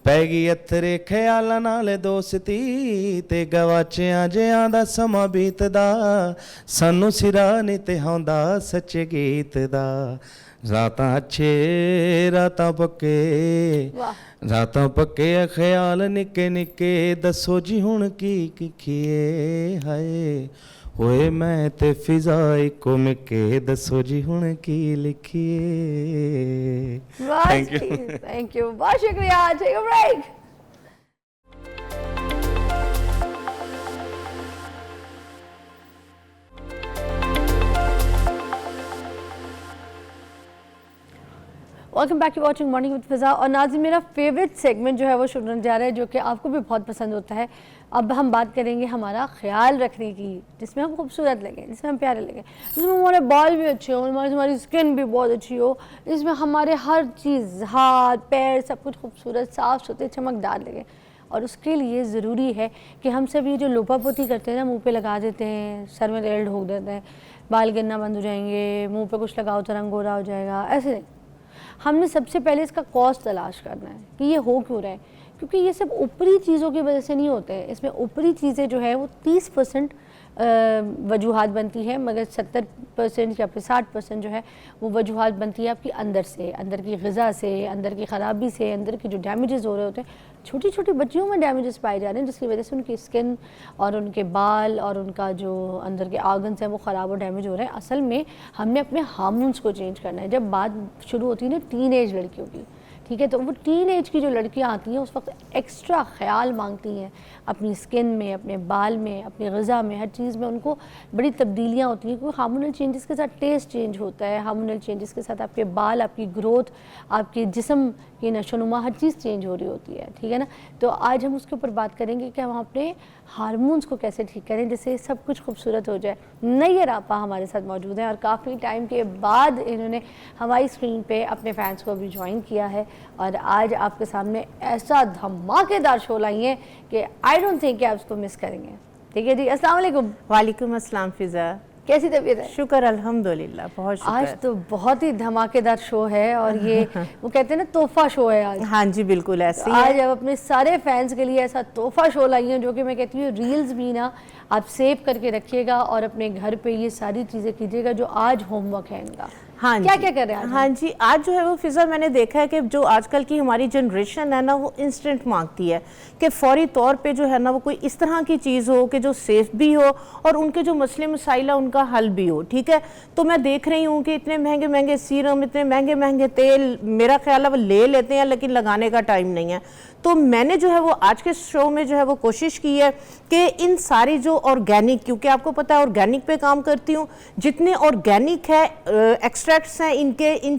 ਪੈ ਗਈ ਅਥਰੇ ਖਿਆਲਾਂ ਨਾਲ ਦੋਸਤੀ ਤੇ ਗਵਾਚਿਆਂ ਜਿਆਂ ਦਾ ਸਮਾਂ ਬੀਤਦਾ ਸਾਨੂੰ ਸਿਰਾ ਨਹੀਂ ਤੇ ਆਉਂਦਾ ਸੱਚੇ ਗੀਤ ਦਾ रातां अच्छे रातां पक्के वाह। रातां पक्के ख्याल निक्के निक्के दसो जी हुण की खीए हाय होए मैं ते फिजा इको मिके दसो जी हुण की लिखिए। थैंक यू, बहुत शुक्रिया। Take a break. Welcome back to watching morning with Fiza. और नाज़रीन, मेरा फेवरेट सेगमेंट जो है वो शुरू होने जा रहा है, जो कि आपको भी बहुत पसंद होता है। अब हम बात करेंगे हमारा ख्याल रखने की, जिसमें हम खूबसूरत लगें, जिसमें हम प्यारे लगें, जिसमें हमारे बाल भी अच्छे हो, हमारी स्किन भी बहुत अच्छी हो, जिसमें हमारे हर चीज़, हाथ पैर सब कुछ खूबसूरत साफ़ सुथरे चमकदार लगे। और उसके लिए ज़रूरी है कि हम सब ये जो लोपापोती करते हैं ना, मुँह पे लगा देते हैं, सर में तेल ढोक देते हैं, बाल गिरना बंद हो जाएंगे, मुँह पे कुछ लगाओ तो रंग गोरा हो जाएगा, ऐसे नहीं। हमने सबसे पहले इसका कॉज तलाश करना है कि ये हो क्यों रहा है, क्योंकि ये सब ऊपरी चीज़ों की वजह से नहीं होते हैं। इसमें ऊपरी चीज़ें जो है वो 30% वजूहात बनती है, मगर 70% या फिर 60% जो है वो वजूहात बनती है आपकी अंदर से, अंदर की ग़िज़ा से, अंदर की ख़राबी से, अंदर की जो डैमेजेस हो रहे होते हैं। छोटी छोटी बच्चियों में डैमेजेस पाए जा रहे हैं, जिसकी वजह से उनकी स्किन और उनके बाल और उनका जो अंदर के आर्गन्स हैं वो ख़राब और डैमेज हो रहे हैं। असल में हमने अपने हार्मोन्स को चेंज करना है। जब बात शुरू होती है ना टीनेज लड़कियों की, ठीक है, तो वो टीन एज की जो लड़कियां आती हैं उस वक्त एक्स्ट्रा ख्याल मांगती हैं अपनी स्किन में, अपने बाल में, अपनी ग़िज़ा में, हर चीज़ में उनको बड़ी तब्दीलियां होती हैं, क्योंकि हार्मोनल चेंजेस के साथ टेस्ट चेंज होता है, हार्मोनल चेंजेस के साथ आपके बाल, आपकी ग्रोथ, आपके जिस्म की नशोनुमा, हर चीज़ चेंज हो रही होती है, ठीक है ना। तो आज हम उसके ऊपर बात करेंगे कि हम अपने हार्मोन्स को कैसे ठीक करें जिससे सब कुछ खूबसूरत हो जाए। नैयर आपा हमारे साथ मौजूद हैं और काफ़ी टाइम के बाद इन्होंने हमारी स्क्रीन पे अपने फैंस को भी ज्वाइन किया है और आज आपके सामने ऐसा धमाकेदार शो लाई है कि आई डोंट थिंक कि आप उसको मिस करेंगे। ठीक है जी, अस्सलाम वालेकुम। वालेकुम अस्सलाम फिज़ा, कैसी तबीयत है? शुक्र अल्हम्दुलिल्लाह, बहुत शुक्र। आज तो बहुत ही धमाकेदार शो है और ये वो कहते हैं ना तोहफा शो है आज। हाँ जी बिल्कुल ऐसे ही आज है। अब अपने सारे फैंस के लिए ऐसा तोहफा शो लाई है, जो कि मैं कहती हूँ रील्स भी ना आप सेव करके रखिएगा और अपने घर पे ये सारी चीज़ें कीजिएगा जो आज होमवर्क है इनका। हाँ क्या जी, क्या कर रहे हैं आज? हाँ जी, आज जो है वो फिज़ा मैंने देखा है कि जो आजकल की हमारी जनरेशन है ना वो इंस्टेंट मांगती है कि फौरी तौर पे जो है ना वो कोई इस तरह की चीज़ हो कि जो सेफ भी हो और उनके जो मसले मसाइल उनका हल भी हो। ठीक है, तो मैं देख रही हूँ कि इतने महंगे महंगे सीरम, इतने महंगे महंगे तेल, मेरा ख्याल है वो ले लेते हैं लेकिन लगाने का टाइम नहीं है। तो मैंने जो है वो आज के शो में जो है वो कोशिश की है कि इन सारी जो ऑर्गेनिक, क्योंकि आपको पता है ऑर्गेनिक पे काम करती हूँ, जितने ऑर्गेनिक है एक्सट्रैक्ट्स हैं इनके, इन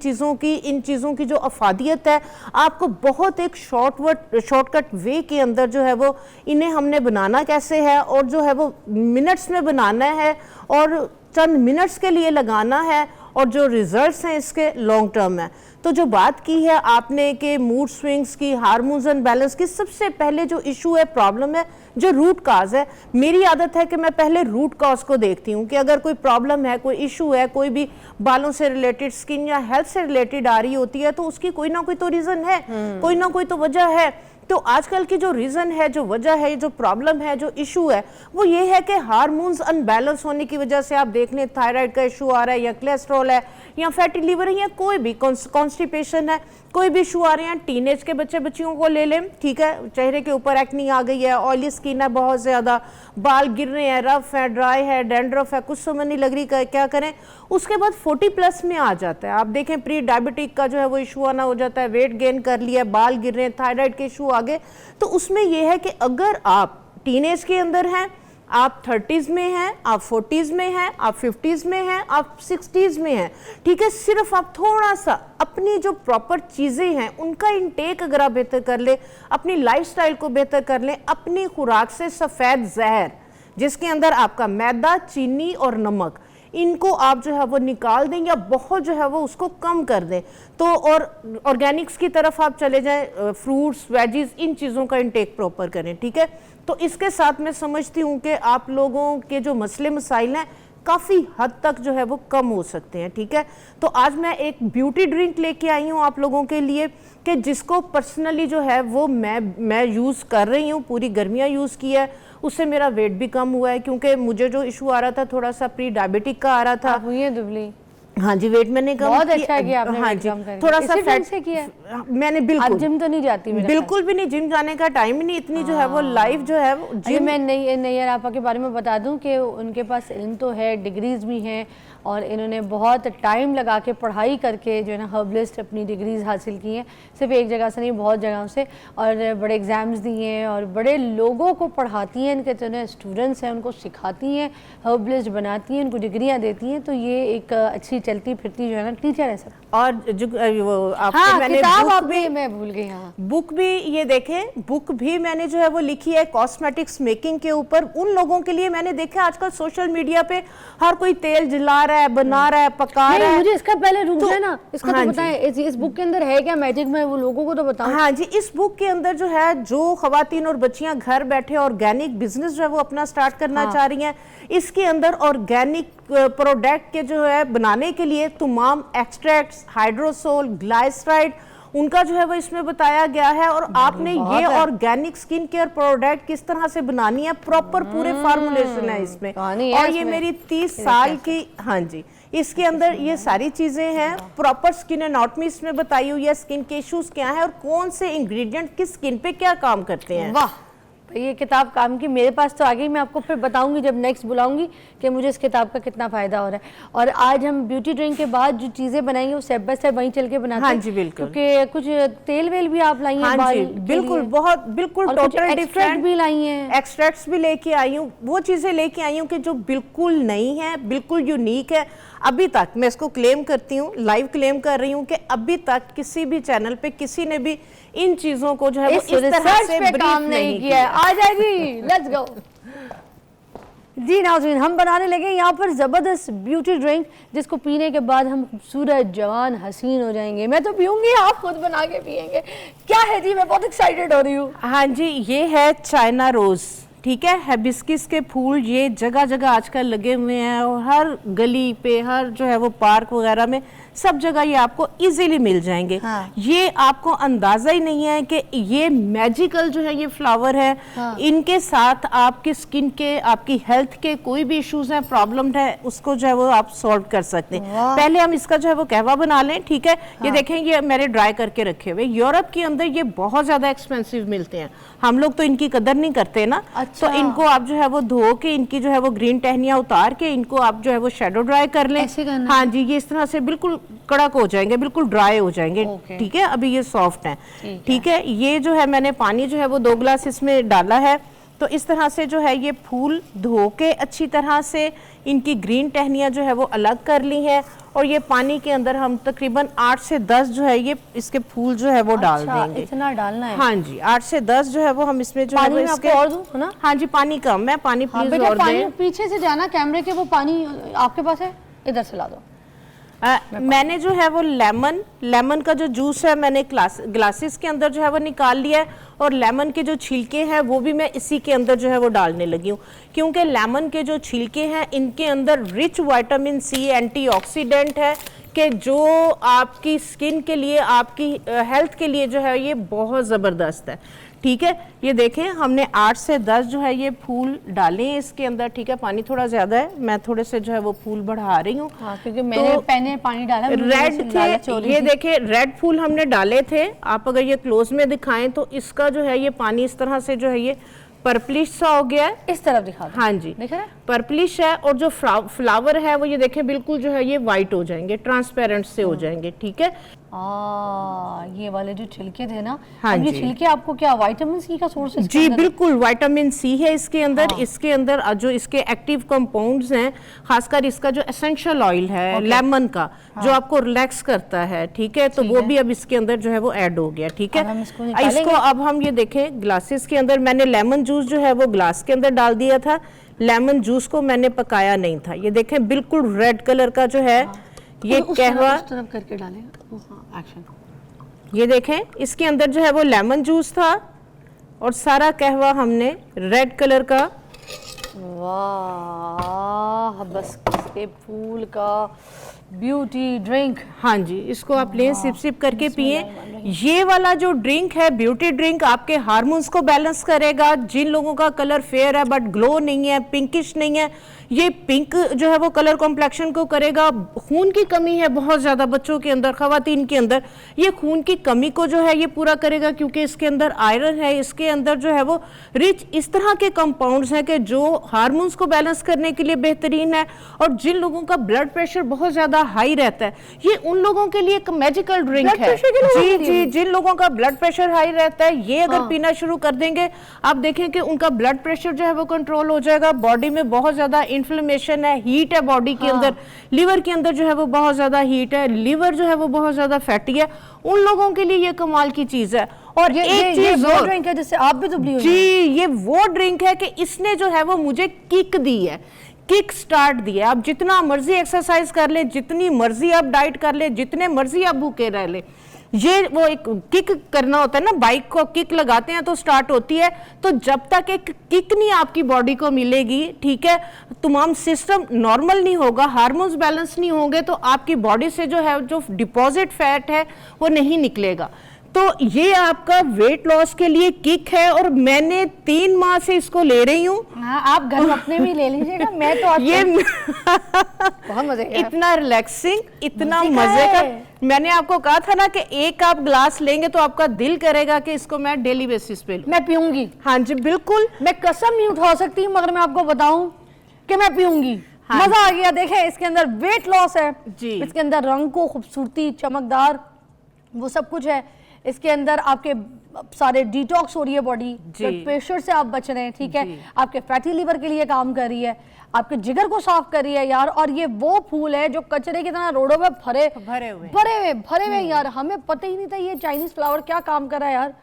चीज़ों की जो अफादियत है, आपको बहुत एक शॉर्टकट वे के अंदर जो है वो इन्हें हमने बनाना कैसे है और जो है वो मिनट्स में बनाना है और चंद मिनट्स के लिए लगाना है और जो रिजल्ट्स हैं इसके लॉन्ग टर्म है। तो जो बात की है आपने कि मूड स्विंग्स की, हार्मोन्स अनबैलेंस की, सबसे पहले जो इशू है, प्रॉब्लम है, जो रूट काज है, मेरी आदत है कि मैं पहले रूट काज को देखती हूँ कि अगर कोई प्रॉब्लम है, कोई इशू है, कोई भी बालों से रिलेटेड, स्किन या हेल्थ से रिलेटेड आ रही होती है तो उसकी कोई ना कोई तो रीज़न है, कोई ना कोई तो वजह है। तो आजकल की जो रीज़न है, जो वजह है, जो प्रॉब्लम है, जो इशू है, वो ये है कि हार्मोन्स अनबैलेंस होने की वजह से आप देख लें थायराइड का इशू आ रहा है या कोलेस्ट्रॉल है या फैटी लिवर है या कोई भी कॉन्स्टिपेशन है, कोई भी इशू आ रहे हैं। टीनेज के बच्चियों को ले लें, ठीक है, चेहरे के ऊपर एक्नी आ गई है, ऑयली स्किन है बहुत ज़्यादा, बाल गिर रहे हैं, रफ है, ड्राई है, डैंड्रफ है, कुछ समझ नहीं लग रही क्या करें। उसके बाद 40+ में आ जाता है, आप देखें प्री डायबिटिक का जो है वो इशू आना हो जाता है, वेट गेन कर लिया, बाल गिर रहे हैं, थायराइड के इशू आगे। तो उसमें यह है कि अगर आप टीनेज के अंदर हैं, आप 30s में हैं, आप 40s में हैं, आप 50s में हैं, आप 60s में हैं, ठीक है, सिर्फ आप थोड़ा सा अपनी जो प्रॉपर चीज़ें हैं उनका इंटेक अगर आप बेहतर कर ले, अपनी लाइफस्टाइल को बेहतर कर लें, अपनी खुराक से सफ़ेद जहर जिसके अंदर आपका मैदा, चीनी और नमक, इनको आप जो है वो निकाल दें या बहुत जो है वो उसको कम कर दें, तो और ऑर्गेनिक्स की तरफ आप चले जाएं, फ्रूट्स, वेजीज, इन चीज़ों का इंटेक प्रॉपर करें। ठीक है, तो इसके साथ मैं समझती हूँ कि आप लोगों के जो मसले मसाइल हैं काफ़ी हद तक जो है वो कम हो सकते हैं। ठीक है, तो आज मैं एक ब्यूटी ड्रिंक लेके आई हूँ आप लोगों के लिए कि जिसको पर्सनली जो है वो मैं यूज़ कर रही हूँ, पूरी गर्मियाँ यूज़ की है, उससे मेरा वेट भी कम हुआ है, क्योंकि मुझे जो इशू आ रहा था थोड़ा सा प्री डायबिटिक का आ रहा था। हुई है दुबली? हाँ जी, वेट मैंने कम बहुत अच्छा किया आपने हाँ weight जी, कम करके। थोड़ा सा इसी फैट ढंग से किया है? मैंने आप बिल्कुल जिम तो नहीं जाती मेरे बिल्कुल भी नहीं, जिम जाने का टाइम ही नहीं, इतनी जो है वो लाइफ जो है वो अच्छा, जिम। मैं नैयर आपा के बारे में बता दूं कि उनके पास इल्म तो है, डिग्रीज भी हैं, और इन्होंने बहुत टाइम लगा के पढ़ाई करके जो है ना हर्बलिस्ट अपनी डिग्रीज हासिल की हैं, सिर्फ एक जगह से नहीं, बहुत जगहों से, और बड़े एग्ज़ाम्स दिए हैं और बड़े लोगों को पढ़ाती हैं, इनके जो स्टूडेंट्स हैं उनको सिखाती हैं, हर्बलिस्ट बनाती हैं, उनको डिग्रियाँ देती हैं। तो ये एक अच्छी चलती फिरती जो है ना टीचर है सर। और जो वो आपको हाँ, मैंने किताब बुक आप भी भी मैं भूल गई। हाँ, बुक भी ये देखें, बुक भी मैंने जो है वो लिखी है कॉस्मेटिक्स मेकिंग के ऊपर। उन लोगों के लिए मैंने देखा आजकल सोशल मीडिया पे हर कोई तेल जला रहा है, बना रहा है, पका रहा नहीं, है। मुझे इसका पहले रुक तो- जाए ना, इसका हाँ तो जी। बताएं इस बुक के अंदर है क्या मैजिक, में वो लोगों को तो बताओ। हाँ जी, इस बुक के अंदर जो है, जो खवातीन और बच्चियां घर बैठे ऑर्गेनिक बिजनेस जो है वो अपना स्टार्ट करना चाह रही हैं, इसके अंदर ऑर्गेनिक प्रोडक्ट के जो है बनाने के लिए तमाम एक्सट्रैक्ट्स, हाइड्रोसोल, ग्लाइसराइड, उनका जो है वो इसमें बताया गया है। और आपने ये ऑर्गेनिक स्किन केयर प्रोडक्ट किस तरह से बनानी है, प्रॉपर पूरे फार्मूलेशन है इसमें। कहानी है और ये इसमें। मेरी 30 साल की, हाँ जी, इसके अंदर ये सारी चीजें हैं, प्रॉपर स्किन एनाटॉमी इसमें बताई हुई है, स्किन के इश्यूज क्या है और कौन से इंग्रेडिएंट किस स्किन पे क्या काम करते हैं। वाह, ये किताब काम की। मेरे पास तो आ गई, मैं आपको फिर बताऊंगी जब नेक्स्ट बुलाऊंगी कि मुझे इस किताब का कितना फायदा हो रहा है। और आज हम ब्यूटी ड्रिंक के बाद जो चीजें बनाएंगे वो स्टेप बाय स्टेप वहीं चल के बनाते हैं। हाँ जी, बिल्कुल। क्योंकि कुछ तेल वेल भी आप लाई हैं हाँ बाल जी, के बिल्कुल, लिए। बहुत बिल्कुल और कुछ टोटल extract डिफरेंट भी लाई हैं। एक्सट्रैक्ट्स भी लेके आई हूँ, वो चीजें लेके आई हूँ कि जो बिल्कुल नई है, बिल्कुल यूनिक है। अभी तक मैं इसको क्लेम करती हूँ, लाइव क्लेम कर रही हूँ कि अभी तक किसी भी चैनल पे किसी ने भी इन चीजों को जो है वो इस इस तरह रिसर्च से पे ब्रीफ काम नहीं किया है। आ जाए जी, लेट्स गो। जी नाज़रीन, हम बनाने लगे यहाँ पर ज़बरदस्त ब्यूटी ड्रिंक, जिसको पीने के बाद हम खूबसूरत, जवान, हसीन हो जाएंगे। मैं तो पीऊंगी, आप खुद बना के पियेंगे। क्या है जी, मैं बहुत एक्साइटेड हो रही हूँ। हाँ जी, ये है चाइना रोज, ठीक है, हिबिस्किस के फूल ये जगह जगह आजकल लगे हुए हैं और हर गली पे, हर जो है वो पार्क वगैरह में, सब जगह ये आपको इजीली मिल जाएंगे। हाँ। ये आपको अंदाजा ही नहीं है कि ये मैजिकल जो है ये फ्लावर है। हाँ। इनके साथ आपकी स्किन के, आपकी हेल्थ के कोई भी इश्यूज हैं, प्रॉब्लम है, उसको जो है वो आप सॉल्व कर सकते हैं। पहले हम इसका जो है वो कहवा बना लें, ठीक है। ये देखें, ये मैंने ड्राई करके रखे हुए। यूरोप के अंदर ये बहुत ज्यादा एक्सपेंसिव मिलते हैं, हम लोग तो इनकी कदर नहीं करते ना। अच्छा। तो इनको आप जो है वो धो के, इनकी जो है वो ग्रीन टहनियां उतार के, इनको आप जो है वो शैडो ड्राई कर लें। ऐसे करना हाँ जी, ये इस तरह से बिल्कुल कड़क हो जाएंगे, बिल्कुल ड्राई हो जाएंगे, ओके। ठीक है। अभी ये सॉफ्ट हैं, ठीक है। ये जो है मैंने पानी जो है वो 2 गिलास इसमें डाला है। तो इस तरह से जो है ये फूल धो के अच्छी तरह से इनकी ग्रीन टहनियां जो है वो अलग कर ली हैं। और ये पानी के अंदर हम तकरीबन 8 से 10 जो है ये इसके फूल जो है वो डाल अच्छा, देंगे। इतना डालना है? हाँ जी, 8 से 10 जो है वो हम इसमें जो है पानी वो में इसके, आपको और दूं, है ना? हाँ जी, पानी कम है, पानी हाँ प्लीज बेटा, और पानी दें। पीछे से जाना कैमरे के, वो पानी आपके पास है, इधर से ला दो। मैंने जो है वो लेमन का जो जूस है मैंने ग्लासेस के अंदर जो है वो निकाल लिया है। और लेमन के जो छिलके हैं वो भी मैं इसी के अंदर जो है वो डालने लगी हूँ, क्योंकि लेमन के जो छिलके हैं इनके अंदर रिच विटामिन सी एंटीऑक्सीडेंट है, कि जो आपकी स्किन के लिए, आपकी हेल्थ के लिए जो है ये बहुत ज़बरदस्त है, ठीक है। ये देखें, हमने 8 से 10 जो है ये फूल डाले हैं इसके अंदर, ठीक है। पानी थोड़ा ज़्यादा है, मैं थोड़े से जो है वो फूल बढ़ा रही हूँ। हाँ, क्योंकि मैंने पानी डाला, रेड थे, ये देखें, रेड फूल हमने डाले थे। आप अगर ये क्लोज में दिखाएं तो इसका जो है ये पानी इस तरह से जो है ये पर्पलिश सा हो गया है। इस तरफ दिखा दो। हाँ जी, देख रहे हैं? पर्पलिश है। और जो फ्लावर है वो ये देखें बिल्कुल जो है ये वाइट हो जाएंगे, ट्रांसपेरेंट से हो जाएंगे, ठीक है। ये वाले जो छिलके थे ना, हाँ अब ये जी। छिलके आपको क्या विटामिन सी का सोर्स है? जी बिल्कुल, विटामिन सी है इसके अंदर। इसके अंदर जो इसके एक्टिव कंपाउंड्स हैं, खासकर इसका जो एसेंशियल ऑयल है लेमन का, जो आपको रिलैक्स करता है, ठीक है, तो वो भी अब इसके अंदर जो है वो ऐड हो गया, ठीक अब हम है। इसको निकालेंगे। इसको अब हम ये देखें ग्लासेस के अंदर, मैंने लेमन जूस जो है वो ग्लास के अंदर डाल दिया था। लेमन जूस को मैंने पकाया नहीं था। ये देखें बिल्कुल रेड कलर का जो है ये कहवा, उस तरफ करके डालें। हाँ, एक्शन। ये देखें इसके अंदर जो है वो लेमन जूस था और सारा कहवा हमने रेड कलर का। वाह, बस इसके फूल का ब्यूटी ड्रिंक। हाँ जी, इसको आप लें, सिप सिप करके पिए। ये वाला जो ड्रिंक है, ब्यूटी ड्रिंक, आपके हार्मोन्स को बैलेंस करेगा। जिन लोगों का कलर फेयर है बट ग्लो नहीं है, पिंकिश नहीं है, ये पिंक जो है वो कलर कॉम्प्लेक्शन को करेगा। खून की कमी है बहुत ज़्यादा बच्चों के अंदर, ख़वातीन के अंदर, ये खून की कमी को जो है ये पूरा करेगा क्योंकि इसके अंदर आयरन है, इसके अंदर जो है वो रिच इस तरह के कंपाउंड्स हैं कि जो हार्मोन्स को बैलेंस करने के लिए बेहतरीन है। और जिन लोगों का ब्लड प्रेशर बहुत ज़्यादा हाई रहता है, ये उन लोगों के लिए एक मैजिकल ड्रिंक है। जी जी, जिन लोगों का ब्लड प्रेशर हाई रहता है, ये अगर पीना शुरू कर देंगे, आप देखें कि उनका ब्लड प्रेशर जो है वो कंट्रोल हो जाएगा। बॉडी में बहुत ज्यादा इन्फ्लेमेशन है, हीट है बॉडी के अंदर, लिवर के अंदर जो है वो बहुत ज्यादा हीट है, लिवर जो है वो बहुत ज्यादा फैटी है, उन लोगों के लिए ये कमाल की चीज है। और एक चीज वो ड्रिंक है जिससे आप भी दुबली हो जी, ये वो ड्रिंक है कि इसने जो है वो मुझे किक दी है, किक स्टार्ट दिया। आप जितना मर्जी एक्सरसाइज कर ले, जितनी मर्जी आप डाइट कर ले, जितने मर्जी आप भूखे रह ले, ये वो एक किक करना होता है ना, बाइक को किक लगाते हैं तो स्टार्ट होती है। तो जब तक एक किक नहीं आपकी बॉडी को मिलेगी, ठीक है, तमाम सिस्टम नॉर्मल नहीं होगा, हार्मोन्स बैलेंस नहीं होंगे, तो आपकी बॉडी से जो है जो डिपॉजिट फैट है वो नहीं निकलेगा। तो ये आपका वेट लॉस के लिए किक है और मैंने 3 माह से इसको ले रही हूँ। हाँ, आप घर में अपने भी ले लीजिएगा, मैं तो ये बहुत मजे का, इतना रिलैक्सिंग, इतना मजे का। मैंने आपको कहा था ना कि एक आप ग्लास लेंगे तो आपका दिल करेगा कि इसको मैं डेली बेसिस पे लूं। मैं पीऊंगी। हाँ जी बिल्कुल, मैं कसम नहीं उठा सकती मगर मैं आपको बताऊं कि मैं पीऊंगी। हाँ, मजा आ गया। देखें, इसके अंदर वेट लॉस है जी, इसके अंदर रंग को खूबसूरती, चमकदार, वो सब कुछ है। इसके अंदर आपके सारे डिटॉक्स हो रही है बॉडी, ब्लड प्रेशर से आप बच रहे हैं, ठीक है, आपके फैटी लीवर के लिए काम कर रही है, आपके जिगर को साफ कर रही है यार। और ये वो फूल है जो कचरे की तरह रोडों पे भरे हुए यार, हमें पता ही नहीं था ये चाइनीज फ्लावर क्या काम कर रहा है यार।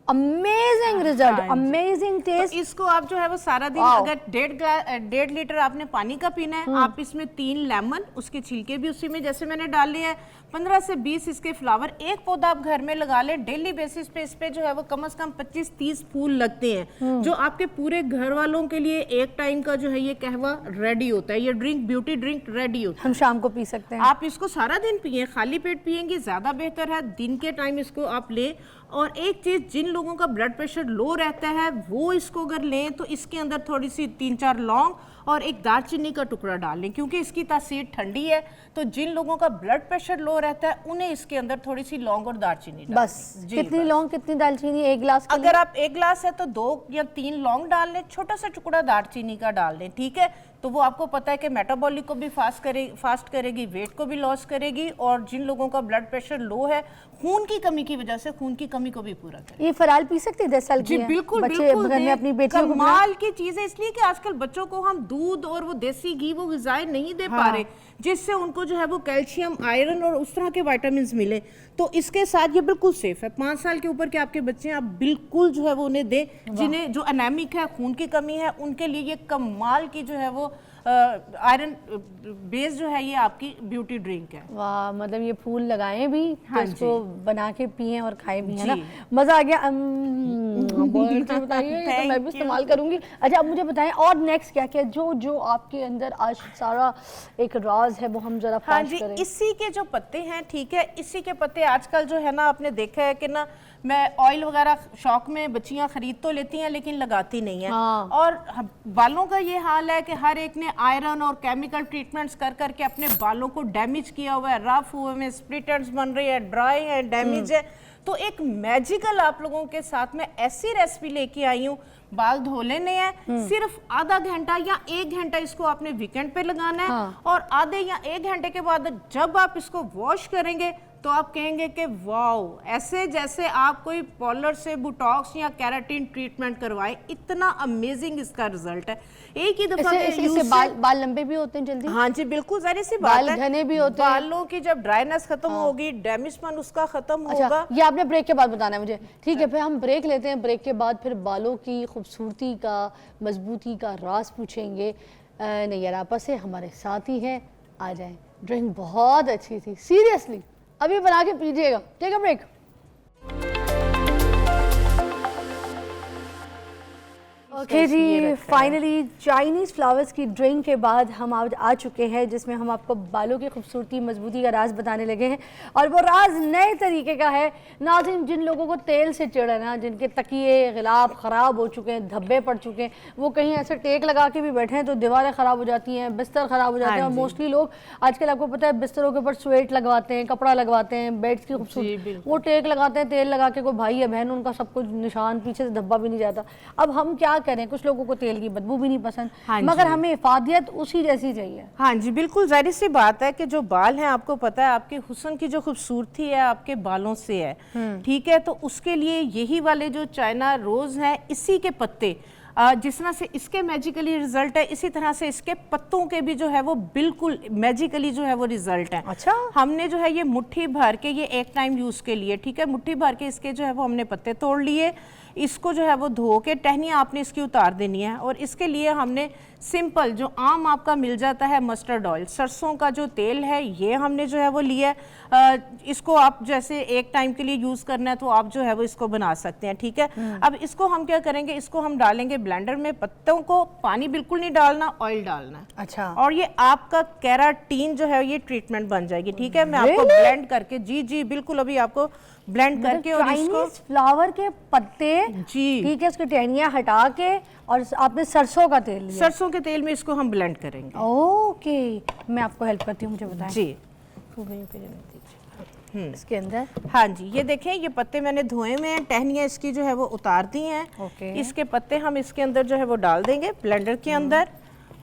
Amazing result, amazing taste. तो इसको आप जो है वो सारा दिन, अगर 1.5 लीटर आपने पानी का पीना है, आप इसमें 3 लेमन, उसके छिलके भी उसी में जैसे मैंने डाले हैं, 15 से 20 इसके फ्लावर, एक पौधा आप घर में लगा ले। डेली बेसिस पे इस पे जो है वो कम से कम 25-30 फूल लगते हैं, जो आपके पूरे घर वालों के लिए एक टाइम का जो है ये कहवा रेडी होता है, ये ड्रिंक, ब्यूटी ड्रिंक रेडी होता है। हम शाम को पी सकते हैं। आप इसको सारा दिन पिए, खाली पेट पिएंगे ज्यादा बेहतर है, दिन के टाइम इसको आप लें। और एक चीज, जिन लोगों का ब्लड प्रेशर लो रहता है वो इसको अगर लें तो इसके अंदर थोड़ी सी 3-4 लौंग और एक दालचीनी का टुकड़ा डाल लें, क्योंकि इसकी तासीर ठंडी है। तो जिन लोगों का ब्लड प्रेशर लो रहता है उन्हें इसके अंदर थोड़ी सी लौंग और दालचीनी डाल बस। कितनी लौंग, कितनी दालचीनी? 1 गिलास? अगर आप 1 गिलास है तो 2 या 3 लौंग डाल लें, छोटा सा टुकड़ा दालचीनी का डाल लें, ठीक है। तो वो आपको पता है कि मेटाबॉलिक को भी फास्ट करेगी, वेट को भी लॉस करेगी, और जिन लोगों का ब्लड प्रेशर लो है, खून की कमी की वजह से खून की कमी को भी पूरा करेगी। ये फराल पी सकते हैं 10 साल की? जी बिल्कुल, बच्चे बिल्कुल घर में अपनी बेटियों को कमाल की चीज है, इसलिए कि आजकल बच्चों को हम दूध और वो देसी घी वो ग़िज़ाएं नहीं दे पा रहे, जिससे उनको जो है वो कैल्शियम, आयरन और उस तरह के विटामिन मिले। तो इसके साथ ये बिल्कुल सेफ है। 5 साल के ऊपर के आपके बच्चे आप बिल्कुल जो है वो उन्हें दें। जिन्हें जो एनेमिक है, खून की कमी है, उनके लिए ये कमाल की जो है वो आयरन बेस जो है ये आपकी ब्यूटी ड्रिंक है। वाह, मतलब ये फूल लगाए भी, तो इसको बना के पिए और खाए भी, है ना? मजा आ गया। बताइए, तो मैं भी इस्तेमाल करूंगी। अच्छा, अब मुझे बताएं और नेक्स्ट क्या क्या जो आपके अंदर आज सारा एक राज है वो हम जरा फाश करें। इसी के जो पत्ते हैं, ठीक है, इसी के पत्ते आजकल जो है ना, आपने देखा है कि ना, मैं ऑयल वगैरह शौक में बच्चियां खरीद तो लेती हैं लेकिन लगाती नहीं है। और बालों का ये हाल है कि हर एक ने आयरन और केमिकल ट्रीटमेंट्स कर करके अपने बालों को डैमेज किया हुआ है, रफ हुए में स्प्लिट एंड्स बन रही है, ड्राई है, डैमेज है। तो एक मैजिकल आप लोगों के साथ में ऐसी रेसिपी लेके आई हूँ। बाल धो लेने हैं, सिर्फ आधा घंटा या 1 घंटा इसको आपने वीकेंड पे लगाना है, और आधे या 1 घंटे के बाद जब आप इसको वॉश करेंगे तो आप कहेंगे कि वाओ, ऐसे जैसे आप कोई पार्लर से बुटॉक्स या केराटिन ट्रीटमेंट करवाए, इतना अमेजिंग इसका रिजल्ट है। एक ही दफा इससे बाल लंबे भी होते हैं जल्दी? हाँ जी बिल्कुल, जाहिर सी बात है, बाल घने भी होते हैं। बालों की जब ड्राइनेस खत्म होगी, डैमेजपन उसका खत्म होगा। ये आपने ब्रेक के बाद बताना है मुझे, ठीक है? फिर हम ब्रेक लेते हैं, ब्रेक के बाद फिर बालों की खूबसूरती का, मजबूती का राज पूछेंगे। नैयर आपा से हमारे साथ ही हैं, आ जाएं। ड्रिंक बहुत अच्छी थी, सीरियसली, अभी बना के पीजिएगा। Take a break. ओके जी, फाइनली चाइनीज़ फ्लावर्स की ड्रिंक के बाद हम आज आ चुके हैं जिसमें हम आपको बालों की खूबसूरती मजबूती का राज बताने लगे हैं, और वो राज नए तरीके का है। नाज़रीन, जिन लोगों को तेल से चिढ़ है ना, जिनके तकिए गिलाफ ख़राब हो चुके हैं, धब्बे पड़ चुके हैं, वो कहीं ऐसे टेक लगा के भी बैठे हैं तो दीवारें ख़राब हो जाती हैं, बिस्तर ख़राब हो जाते हैं। और मोस्टली लोग आजकल आपको पता है बिस्तरों के ऊपर स्वेट लगवाते हैं, कपड़ा लगवाते हैं, बेड्स की खूबसूरती, वो टेक लगाते हैं तेल लगा के, कोई भाई या बहन उनका सब कुछ निशान, पीछे से धब्बा भी नहीं जाता। अब हम क्या करें, कुछ लोगों को तेल की बदबू भी नहीं पसंद, मगर हमें इफादियत उसी जैसी चाहिए। हाँ जी, बिल्कुल जाहिर सी बात है कि जो बाल हैं, आपको पता है आपके हुस्न की जो खूबसूरती है आपके बालों से है, ठीक है। तो उसके लिए यही वाले जो चाइना रोज हैं, इसी के पत्ते, जिस तरह से इसके मैजिकली रिजल्ट है, इसी तरह से इसके पत्तों के भी जो है वो बिल्कुल मैजिकली जो है वो रिजल्ट है। अच्छा, हमने जो है ये मुट्ठी भर के, ये एक टाइम यूज के लिए, ठीक है, मुट्ठी भर के इसके जो है वो हमने पत्ते तोड़ लिए, इसको जो है वो धो के टहनियाँ आपने इसकी उतार देनी है। और इसके लिए हमने सिंपल जो आम आपका मिल जाता है मस्टर्ड ऑयल, सरसों का जो तेल है, ये हमने जो है वो लिया है। इसको आप जैसे एक टाइम के लिए यूज़ करना है तो आप जो है वो इसको बना सकते हैं, ठीक है। अब इसको हम क्या करेंगे, इसको हम डालेंगे ब्लेंडर में, पत्तों को पानी बिल्कुल नहीं डालना, ऑयल डालना है। अच्छा, और ये आपका केराटीन जो है ये ट्रीटमेंट बन जाएगी, ठीक है। मैं आपको ब्लेंड करके, जी जी बिल्कुल, अभी आपको ब्लेंड करके, और इसको फ्लावर के पत्ते, जी ठीक है, उसकी टहनियाँ हटा के, और आपने सरसों का तेल लिया, सरसों के तेल में इसको हम ब्लेंड करेंगे। ओके, मैं आपको हेल्प करती हूँ, मुझे बताएं जी, इसके अंदर। हाँ जी, ये देखें, ये पत्ते मैंने धोए में हैं, टहनियाँ इसकी जो है वो उतार दी हैं। ओके। इसके पत्ते हम इसके अंदर जो है वो डाल देंगे ब्लेंडर के अंदर,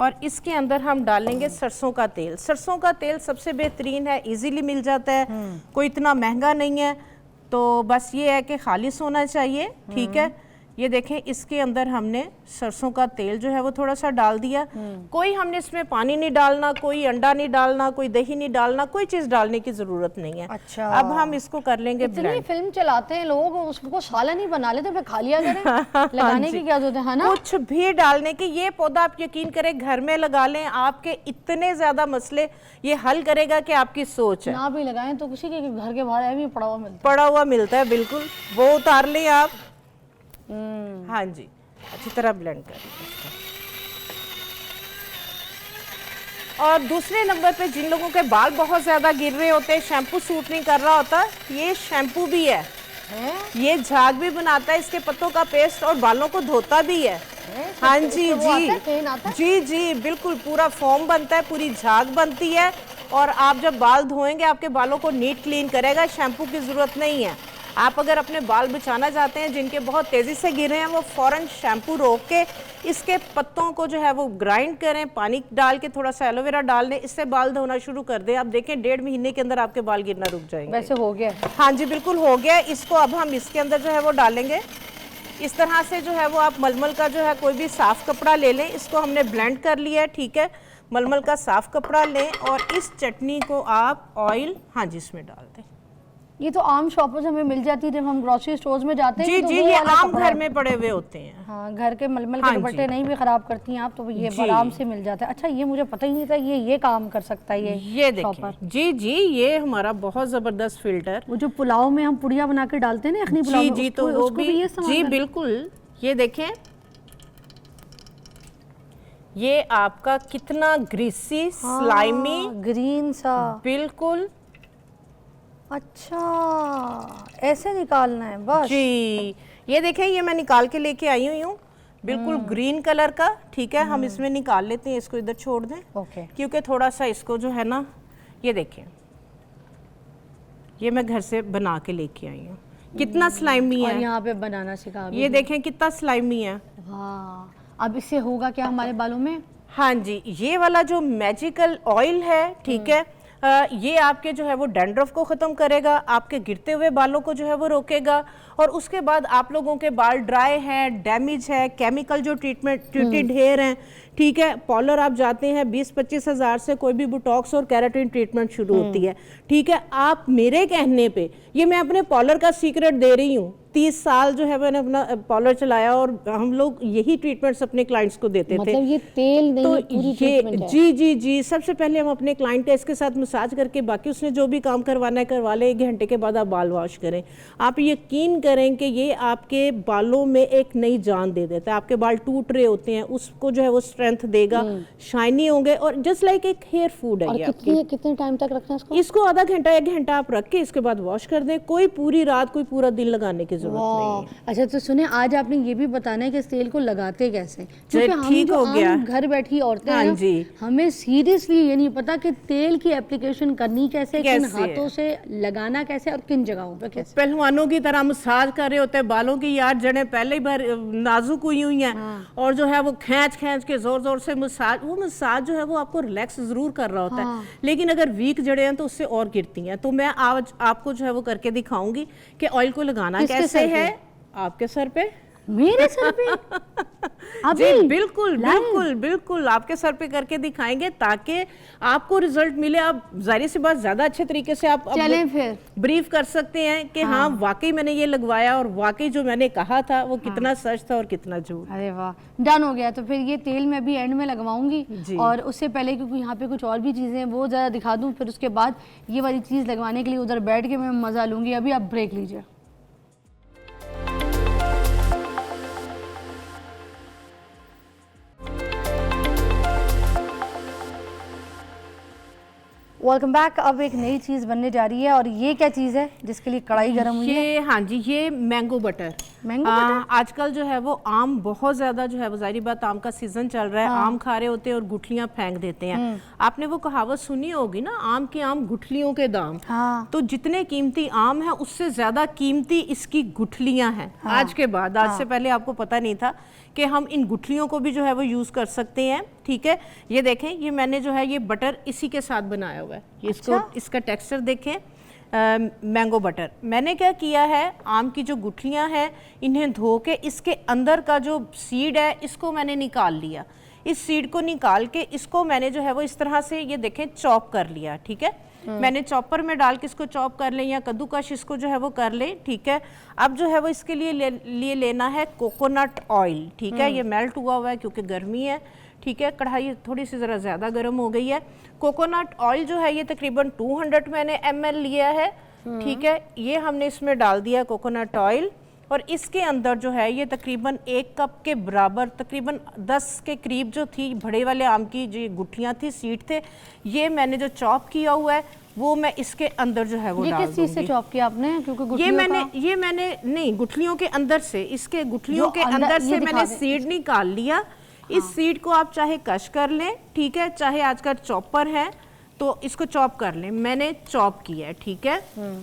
और इसके अंदर हम डालेंगे सरसों का तेल। सरसों का तेल सबसे बेहतरीन है, इजीली मिल जाता है, कोई इतना महंगा नहीं है। तो बस ये है कि खालिस होना चाहिए, ठीक है। ये देखें, इसके अंदर हमने सरसों का तेल जो है वो थोड़ा सा डाल दिया। कोई हमने इसमें पानी नहीं डालना, कोई अंडा नहीं डालना, कोई दही नहीं डालना, कोई चीज डालने की जरूरत नहीं है। अच्छा, अब हम इसको कर लेंगे इतनी ब्लेंड। फिल्म चलाते हैं लोग, उसको सालन ही बना लेते, फिर खा लिया करें, लगाने की क्या जरूरत है ना? कुछ भी डालने की, ये पौधा आप यकीन करें घर में लगा लें, आपके इतने ज्यादा मसले ये हल करेगा कि आपकी सोच है। ना भी लगाएं तो किसी के घर के बाहर भी पड़ा हुआ मिलता है, बिल्कुल, वो उतार लें आप। हाँ जी, अच्छी तरह ब्लेंड कर लें। और दूसरे नंबर पे जिन लोगों के बाल बहुत ज्यादा गिर रहे होते हैं, शैम्पू सूट नहीं कर रहा होता, ये शैम्पू भी है, ये झाग भी बनाता है, इसके पत्तों का पेस्ट, और बालों को धोता भी है। हाँ जी जी जी जी बिल्कुल, पूरा फोम बनता है, पूरी झाग बनती है, और आप जब बाल धोएंगे आपके बालों को नीट क्लीन करेगा, शैम्पू की जरूरत नहीं है। आप अगर अपने बाल बचाना चाहते हैं जिनके बहुत तेज़ी से गिर रहे हैं, वो फ़ौरन शैम्पू रोक के इसके पत्तों को जो है वो ग्राइंड करें, पानी डाल के थोड़ा सा एलोवेरा डाल दें, इससे बाल धोना शुरू कर दें। आप देखें 1.5 महीने के अंदर आपके बाल गिरना रुक जाएंगे। वैसे हो गया? हाँ जी बिल्कुल हो गया। इसको अब हम इसके अंदर जो है वो डालेंगे। इस तरह से जो है वो आप मलमल का जो है कोई भी साफ़ कपड़ा ले लें, इसको हमने ब्लेंड कर लिया है, ठीक है। मलमल का साफ़ कपड़ा लें और इस चटनी को आप ऑयल, हाँ जी, इसमें डाल दें। ये तो आम शॉपों से हमें मिल जाती है जब हम ग्रोसरी स्टोर्स में जाते हैं। जी तो जी, ये आम घर में पड़े हुए होते हैं। हाँ, घर के मलमल के दुपट्टे नहीं भी खराब करती हैं आप, तो ये आराम से मिल जाता है। अच्छा, ये मुझे पता ही नहीं था ये काम कर सकता है ये देखें। जी जी, ये हमारा बहुत जबरदस्त फिल्टर, वो जो पुलाव में हम पुड़िया बना के डालते हैं ना अखनी पुलाव में, जी, तो वो भी, जी बिल्कुल। ये देखें, ये आपका कितना ग्रीसी, स्लाइमी, ग्रीन सा, बिल्कुल। अच्छा, ऐसे निकालना है बस? जी, ये देखें, ये मैं निकाल के लेके आई हुई हूँ, बिल्कुल ग्रीन कलर का, ठीक है। हम इसमें निकाल लेते हैं, इसको इधर छोड़ दें, ओके, क्योंकि थोड़ा सा इसको जो है ना, ये देखें, ये मैं घर से बना के लेके आई हूँ, कितना स्लाइमी है। और यहाँ पे बनाना सिखा, ये देखें कितना स्लाइमी है। हाँ, अब इससे होगा क्या हमारे बालों में? हाँ जी, ये वाला जो मैजिकल ऑयल है, ठीक है, ये आपके जो है वो डैंड्रफ को ख़त्म करेगा, आपके गिरते हुए बालों को जो है वो रोकेगा। और उसके बाद आप लोगों के बाल ड्राई हैं, डैमेज है, केमिकल जो ट्रीटेड हेयर हैं, ठीक है, पार्लर आप जाते हैं 20-25 हज़ार से कोई भी बोटॉक्स और केराटिन ट्रीटमेंट शुरू होती है, ठीक है। आप मेरे कहने पे, ये मैं अपने पार्लर का सीक्रेट दे रही हूँ, 30 साल जो है मैंने अपना पार्लर चलाया और हम लोग यही ट्रीटमेंट्स अपने क्लाइंट्स को देते थे। मतलब ये तेल नहीं, तो पूरी ये ट्रीटमेंट है। जी जी जी, सबसे पहले हम अपने क्लाइंट का इसके साथ मसाज करके बाकी उसने जो भी काम करवाना है करवा ले। 1 घंटे के बाद आप बाल वॉश करें, आप यकीन करें कि ये आपके बालों में एक नई जान दे देता है। आपके बाल टूट रहे होते हैं, उसको जो है वो स्ट्रेंथ देगा, शाइनी होंगे और जस्ट लाइक एक हेयर फूड है और ये आपके। कितने टाइम तक रखना है इसको? इसको आधा घंटा 1 घंटा आप रख के इसके बाद वॉश कर दें। कोई पूरी रात कोई पूरा दिन लगाने की जरूरत नहीं है। अच्छा तो सुने, आज आपने ये भी बताना है कि इस तेल को लगाते कैसे, चलिए, क्योंकि हम ठीक जो हो गया। आम घर बैठी औरतें हाँ हैं ना, जी। हमें सीरियसली ये नहीं पता कि तेल की एप्लीकेशन करनी कैसे, किन कैसे है? हाथों से लगाना कैसे और किन जगहों पे कैसे। पहलवानों की तरह मसाज कर रहे होते हैं बालों की, यार जड़ें पहले ही भर नाजुक हुई हुई हैं और जो है वो खींच खींच के जोर जोर से मसाज, वो मसाज जो है वो आपको रिलैक्स जरूर कर रहा होता है, लेकिन अगर वीक जड़ें हैं तो उससे और गिरती हैं। तो मैं आज आपको जो है वो करके दिखाऊंगी कि ऑयल को लगाना किसके कैसे सर पे? है। आपके सर पे? मेरे सर पे? जी अभी बिल्कुल live? बिल्कुल बिल्कुल आपके सर पे करके दिखाएंगे ताकि आपको रिजल्ट मिले। आप जाहिर सी बात ज्यादा अच्छे तरीके से आप चलें फिर। ब्रीफ कर सकते हैं कि हाँ वाकई मैंने ये लगवाया और वाकई जो मैंने कहा था वो कितना सच था और कितना झूठ। अरे वाह, डन हो गया। तो फिर ये तेल मैं भी एंड में लगवाऊंगी जी। और उससे पहले क्योंकि यहाँ पे कुछ और भी चीज़ें हैं वो ज़रा दिखा दूँ, फिर उसके बाद ये वाली चीज़ लगवाने के लिए उधर बैठ के मैं मज़ा लूँगी। अभी आप ब्रेक लीजिए। Welcome back. अब एक नई चीज़ बनने जा रही है और ये क्या चीज़ है जिसके लिए कढ़ाई गर्म हुई है? ये हाँ जी, ये मैंगो बटर। Mango butter? आजकल जो है वो आम बहुत ज्यादा जो है वो जाहिर बात आम का सीजन चल रहा है। आम खा रहे होते हैं और गुठलियां फेंक देते हैं। आपने वो कहावत सुनी होगी ना, आम के आम गुठलियों के दाम। हाँ। तो जितने कीमती आम है उससे ज्यादा कीमती इसकी गुठलियां हैं। आज के बाद, आज से पहले आपको पता नहीं था कि हम इन गुठलियों को भी जो है वो यूज कर सकते हैं। ठीक है, ये देखें, ये मैंने जो है ये बटर इसी के साथ बनाया हुआ है। ये इसको, इसका टेक्सचर देखें, मैंगो बटर। मैंने क्या किया है, आम की जो गुठलियां हैं इन्हें धो के इसके अंदर का जो सीड है इसको मैंने निकाल लिया। इस सीड को निकाल के इसको मैंने जो है वो इस तरह से ये देखें चॉप कर लिया। ठीक है, मैंने चॉपर में डाल के इसको चॉप कर लें या कद्दूकश इसको जो है वो कर लें। ठीक है, अब जो है वो इसके लिए लेना है कोकोनट ऑयल। ठीक है, ये मेल्ट हुआ हुआ है क्योंकि गर्मी है। ठीक है, कढ़ाई थोड़ी सी ज़रा ज़्यादा गर्म हो गई है। कोकोनट ऑयल जो है ये तकरीबन 200 मैंने ml लिया है। ठीक है, ये हमने इसमें डाल दिया कोकोनट ऑयल और इसके अंदर जो है ये तकरीबन 1 कप के बराबर, तकरीबन 10 के करीब जो थी बड़े वाले आम की जो गुठलियाँ थी, सीड थे, ये मैंने जो चॉप किया हुआ है वो मैं इसके अंदर जो है वो डाल दूंगी। ये किस चीज़ से चॉप किया आपने? क्योंकि ये मैंने नहीं, गुठलियों के अंदर से, इसके गुठलियों के अंदर से मैंने सीड निकाल लिया। इस सीड को आप चाहे कश कर लें, ठीक है, चाहे आजकल चॉपर है तो इसको चॉप कर लें। मैंने चॉप किया है। ठीक है,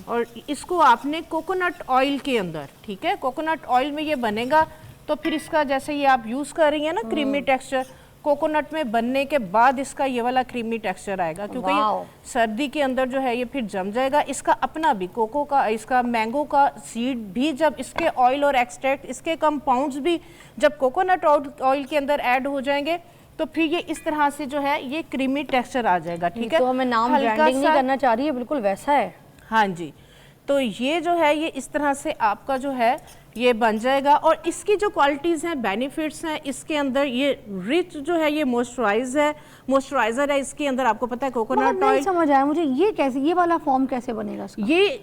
और इसको आपने कोकोनट ऑयल के अंदर, ठीक है, कोकोनट ऑयल में ये बनेगा तो फिर इसका जैसे ये आप यूज कर रही हैं ना क्रीमी टेक्सचर, कोकोनट में बनने के बाद इसका ये वाला क्रीमी टेक्सचर आएगा क्योंकि ये सर्दी के अंदर जो है ये फिर जम जाएगा। इसका अपना भी कोको का, इसका मैंगो का सीड भी जब इसके ऑयल और एक्सट्रैक्ट, इसके कंपाउंड्स भी जब कोकोनट ऑयल के अंदर ऐड हो जाएंगे तो फिर ये इस तरह से जो है ये क्रीमी टेक्सचर आ जाएगा। ठीक है, तो हमें नाम ब्रांडिंग नहीं करना चाह रही है, बिल्कुल वैसा है। हाँ जी, तो ये जो है ये इस तरह से आपका जो है ये बन जाएगा और इसकी जो क्वालिटीज़ हैं, बेनिफिट्स हैं, इसके अंदर ये रिच जो है ये मॉइस्चराइजर है इसके अंदर। आपको पता है कोकोनट ऑयल। समझ आया मुझे, ये कैसे, ये वाला फॉर्म कैसे बनेगा इसका? ये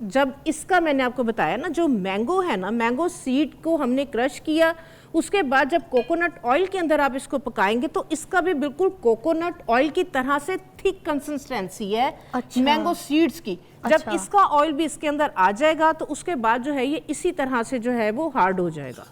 जब इसका मैंने आपको बताया ना, जो मैंगो है ना, मैंगो सीड को हमने क्रश किया, उसके बाद जब कोकोनट ऑयल के अंदर आप इसको पकाएंगे तो इसका भी बिल्कुल कोकोनट ऑयल की तरह से थिक कंसिस्टेंसी है। अच्छा। मैंगो सीड्स की। जब इसका ऑयल भी इसके अंदर आ जाएगा तो उसके बाद जो है ये इसी तरह से जो है वो हार्ड हो जाएगा।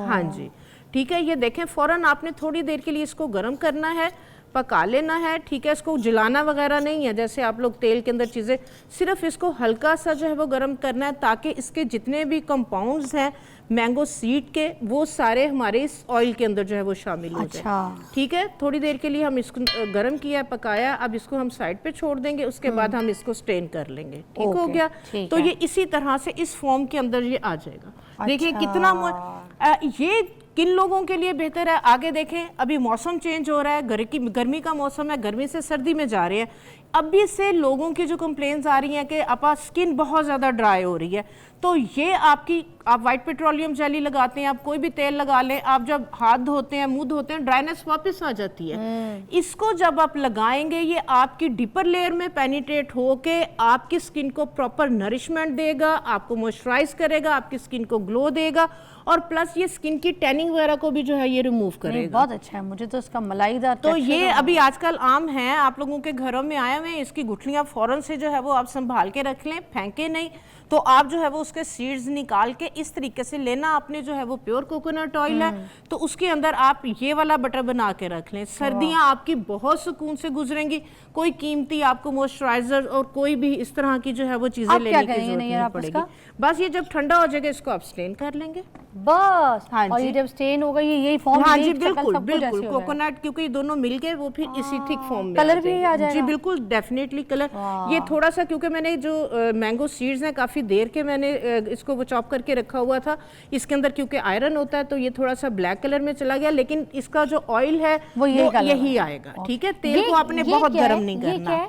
हाँ जी, ठीक है, ये देखें, फौरन आपने थोड़ी देर के लिए इसको गर्म करना है, पका लेना है। ठीक है, इसको जलाना वगैरह नहीं है जैसे आप लोग तेल के अंदर चीज़ें, सिर्फ इसको हल्का सा जो है वो गर्म करना है ताकि इसके जितने भी कंपाउंड्स हैं मैंगो सीड के वो सारे हमारे इस ऑयल के अंदर जो है वो शामिल हो जाए। ठीक है, थोड़ी देर के लिए हम इसको गर्म किया, पकाया, अब इसको हम साइड पे छोड़ देंगे, उसके बाद हम इसको स्ट्रेन कर लेंगे। ठीक हो गया, तो ये इसी तरह से इस फॉर्म के अंदर ये आ जाएगा। देखिए कितना ये किन लोगों के लिए बेहतर है। आगे देखें, अभी मौसम चेंज हो रहा है, गर्मी का मौसम है, गर्मी से सर्दी में जा रहे हैं। अभी से लोगों की जो कंप्लेंट्स आ रही हैं कि अपा स्किन बहुत ज़्यादा ड्राई हो रही है, तो ये आपकी, आप वाइट पेट्रोलियम जेली लगाते हैं, आप कोई भी तेल लगा लें, आप जब हाथ धोते हैं, मुंह धोते हैं, ड्राइनेस वापस आ जाती है। इसको जब आप लगाएंगे ये आपकी डीपर लेयर में पेनिट्रेट होके आपकी स्किन को प्रॉपर नरिशमेंट देगा, आपको मॉइस्चराइज करेगा, आपकी स्किन को ग्लो देगा, और प्लस ये स्किन की टैनिंग वगैरह को भी जो है ये रिमूव नहीं, करेगा। बहुत अच्छा है, मुझे तो इसका मलाईदार तो texture ये और- अभी आजकल आम है, आप लोगों के घरों में आए हुए हैं, इसकी गुठलियां फौरन से जो है वो आप संभाल के रख लें, फेंके नहीं। तो आप जो है वो उसके सीड्स निकाल के इस तरीके से लेना, आपने जो है वो प्योर कोकोनट ऑयल है तो उसके अंदर आप ये वाला बटर बना के रख लें। सर्दियां आपकी बहुत सुकून से गुजरेंगी, कोई कीमती आपको मॉइस्चराइजर और कोई भी इस तरह की जो है वो चीजें आप क्या लेने की करेंगे जरूरत नहीं नहीं आप पड़ेगी। इसका? बस ये जब ठंडा हो जाएगा इसको आप स्टेन कर लेंगे। बस। हाँ और जी। ये जब स्टेन होगा ये यही फॉर्म, हाँ जी बिल्कुल बिल्कुल, कोकोनट क्योंकि दोनों मिलके वो फिर इसी थिक फॉर्म में कलर भी जाएंगे। आ जाएगा? जी बिल्कुल, डेफिनेटली कलर। ये थोड़ा सा क्योंकि मैंने जो मैंगो सीड्स हैं काफी देर के मैंने इसको वो चॉप करके रखा हुआ था, इसके अंदर क्योंकि आयरन होता है तो ये थोड़ा सा ब्लैक कलर में चला गया, लेकिन इसका जो ऑयल है वो यही कलर यही है। आएगा। ठीक है, तेल को आपने बहुत गर्म नहीं करना।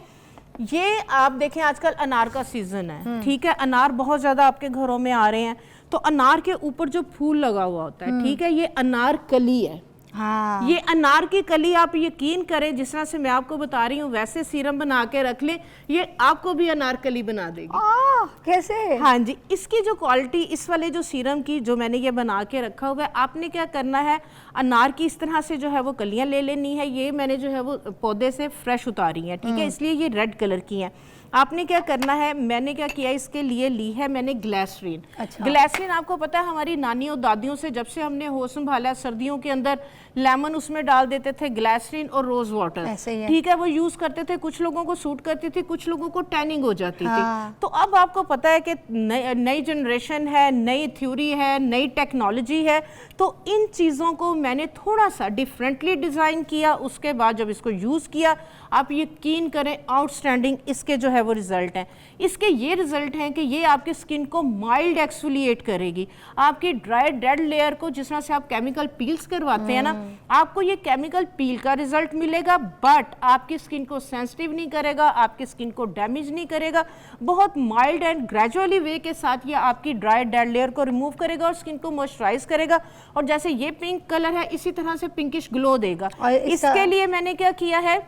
ये आप देखें आजकल अनार का सीजन है, ठीक है, अनार बहुत ज्यादा आपके घरों में आ रहे हैं, तो अनार के ऊपर जो फूल लगा हुआ होता है, ठीक है, ये अनार कली है। हाँ। ये अनार की कली आप यकीन करें जिस तरह से मैं आपको बता रही हूँ वैसे सीरम बना के रख लें, ये आपको भी अनारकली बना देगी। कैसे? हाँ जी, इसकी जो क्वालिटी इस वाले जो सीरम की जो मैंने ये बना के रखा हुआ है, आपने क्या करना है, अनार की इस तरह से जो है वो कलियां ले लेनी है। ये मैंने जो है वो पौधे से फ्रेश उतारी है, ठीक है, इसलिए ये रेड कलर की है। आपने क्या करना है, मैंने क्या किया इसके लिए ली है मैंने ग्लिसरीन। अच्छा। ग्लिसरीन आपको पता है हमारी नानी और दादियों से जब से हमने होश संभाला, सर्दियों के अंदर लेमन उसमें डाल देते थे, ग्लिसरीन और रोज वाटर, ऐसे ही है। ठीक है, वो यूज करते थे। कुछ लोगों को सूट करती थी, कुछ लोगों को टैनिंग हो जाती हाँ। थी। तो अब आपको पता है कि नई जनरेशन है, नई थ्योरी है, नई टेक्नोलॉजी है, तो इन चीज़ों को मैंने थोड़ा सा डिफरेंटली डिज़ाइन किया। उसके बाद जब इसको यूज़ किया, आप यकीन करें आउटस्टैंडिंग इसके जो है वो रिजल्ट हैं। इसके ये रिजल्ट हैं कि ये आपकी स्किन को माइल्ड एक्सफोलिएट करेगी, आपकी ड्राई डेड लेयर को, जिस तरह से आप केमिकल पील्स करवाते हैं ना, आपको ये केमिकल पील का रिजल्ट मिलेगा, बट आपकी स्किन को सेंसिटिव नहीं करेगा, आपकी स्किन को डैमेज नहीं करेगा। बहुत माइल्ड एंड ग्रेजुअली वे के साथ ये आपकी ड्राई डेड लेयर को रिमूव करेगा और स्किन को मॉइस्चराइज करेगा। और जैसे ये पिंक कलर है, इसी तरह से पिंकिश ग्लो देगा। और इसके लिए मैंने क्या किया है,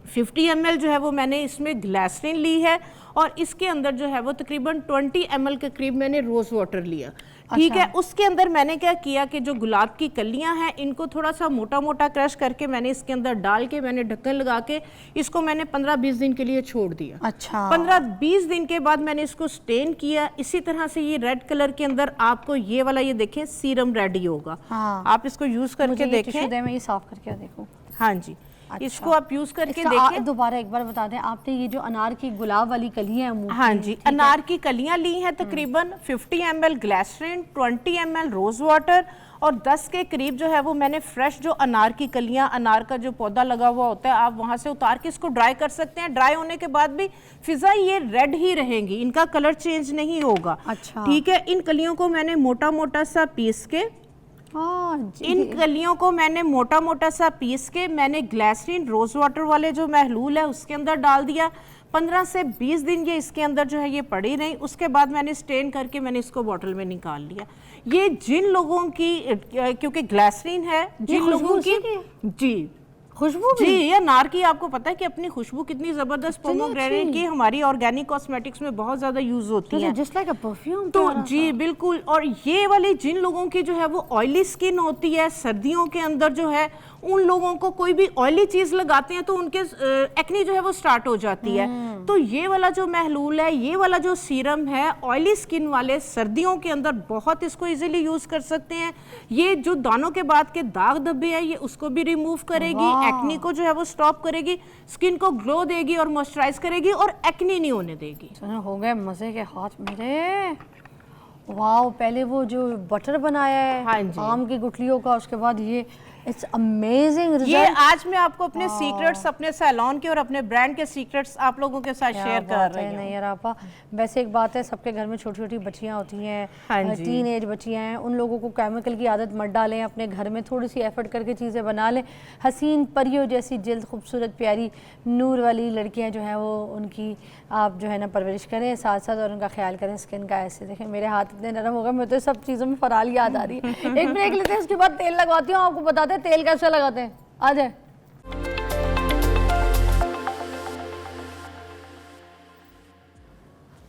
50 ml जो है वो मैंने इसमें ग्लिसरीन ली है, और इसके अंदर जो है वो तकरीबन 20 ml के करीब मैंने रोज वाटर लिया, ठीक है। उसके अंदर मैंने क्या किया कि जो गुलाब की कलियां हैं इनको थोड़ा सा मोटा मोटा क्रश करके मैंने इसके अंदर डाल के मैंने ढक्कन लगा के इसको मैंने 15-20 दिन के लिए छोड़ दिया। अच्छा। 15-20 दिन के बाद मैंने इसको स्टेन किया। इसी तरह से ये रेड कलर के अंदर आपको ये वाला ये देखें सीरम रेडी होगा। हाँ। आप इसको यूज करके देखें। मैं ये साफ करके देखूं। हाँ जी, अच्छा। इसको आप यूज करके इसका देखें। दोबारा एक बार बता दें, आपने ये जो अनार की गुलाब वाली कली है मुंह हाँ की, जी, ठीक है? अनार की कलियां ली हैं तकरीबन 50 ml glycerine, 20 ml rose water और 10 के करीब जो है वो मैंने फ्रेश जो अनार की कलियां, अनार का जो पौधा लगा हुआ होता है, आप वहां से उतार के इसको ड्राई कर सकते हैं। ड्राई होने के बाद भी फिजा ये रेड ही रहेंगी, इनका कलर चेंज नहीं होगा। अच्छा। ठीक है, इन कलियों को मैंने मोटा मोटा सा पीस के, हाँ जी। इन कलियों को मैंने मोटा मोटा सा पीस के मैंने ग्लिसरीन रोज वाटर वाले जो महलूल है उसके अंदर डाल दिया। 15 से 20 दिन ये इसके अंदर जो है ये पड़ी रही। उसके बाद मैंने स्टेन करके मैंने इसको बॉटल में निकाल लिया। ये जिन लोगों की, क्योंकि ग्लिसरीन है, जिन लोगों की, जी खुशबू जी, ये अनार की आपको पता है कि अपनी खुशबू कितनी जबरदस्त, पोमोग्रेनेट की हमारी ऑर्गेनिक कॉस्मेटिक्स में बहुत ज्यादा यूज होती है। जस्ट लाइक अ परफ्यूम। तो जी बिल्कुल। और ये वाली जिन लोगों की जो है वो ऑयली स्किन होती है, सर्दियों के अंदर जो है उन लोगों को कोई भी ऑयली चीज लगाते हैं तो उनके एक्ने जो है वो स्टार्ट हो जाती है। तो ये वाला जो महलूल है, ये वाला जो सीरम है, ऑयली स्किन वाले सर्दियों के अंदर बहुत इसको इजीली यूज कर सकते हैं। ये जो दानों के बाद के दाग धब्बे हैं ये उसको भी रिमूव करेगी, एक्ने को जो है वो स्टॉप करेगी, स्किन को ग्लो देगी और मॉइस्चराइज करेगी और एक्ने नहीं होने देगी। सुनो, हो गए मजे के हाथ मेरे। वाओ, पहले वो जो बटर बनाया है, हाँ जी। आम की गुठलियों का, उसके बाद ये इट्स अमेजिंग ये रिजल्ट। आज मैं आपको अपने सीक्रेट्स, अपने सैलून के और अपने ब्रांड के सीक्रेट्स आप लोगों के साथ शेयर कर रही हूँ। नहीं यार आपा, वैसे एक बात है, सबके घर में छोटी छोटी बच्चियां होती हैं, हाँ जी। टीन एज बच्चियां हैं, उन लोगों को केमिकल की आदत मत डालें, अपने घर में थोड़ी सी एफर्ट करके चीज़ें बना लें। हसीन परियों जैसी जिल्द, खूबसूरत प्यारी नूर वाली लड़कियां जो हैं वो, उनकी आप जो है ना परवरिश करें साथ साथ, और उनका ख्याल करें स्किन का। ऐसे देखें मेरे हाथ इतने नरम हो गए, मुझे तो सब चीज़ों में फराल याद आ रही है। एक ब्रेक लेते हैं, उसके बाद तेल लगवाती हूँ, आपको बताते हैं तेल कैसे लगाते हैं। आ जाए।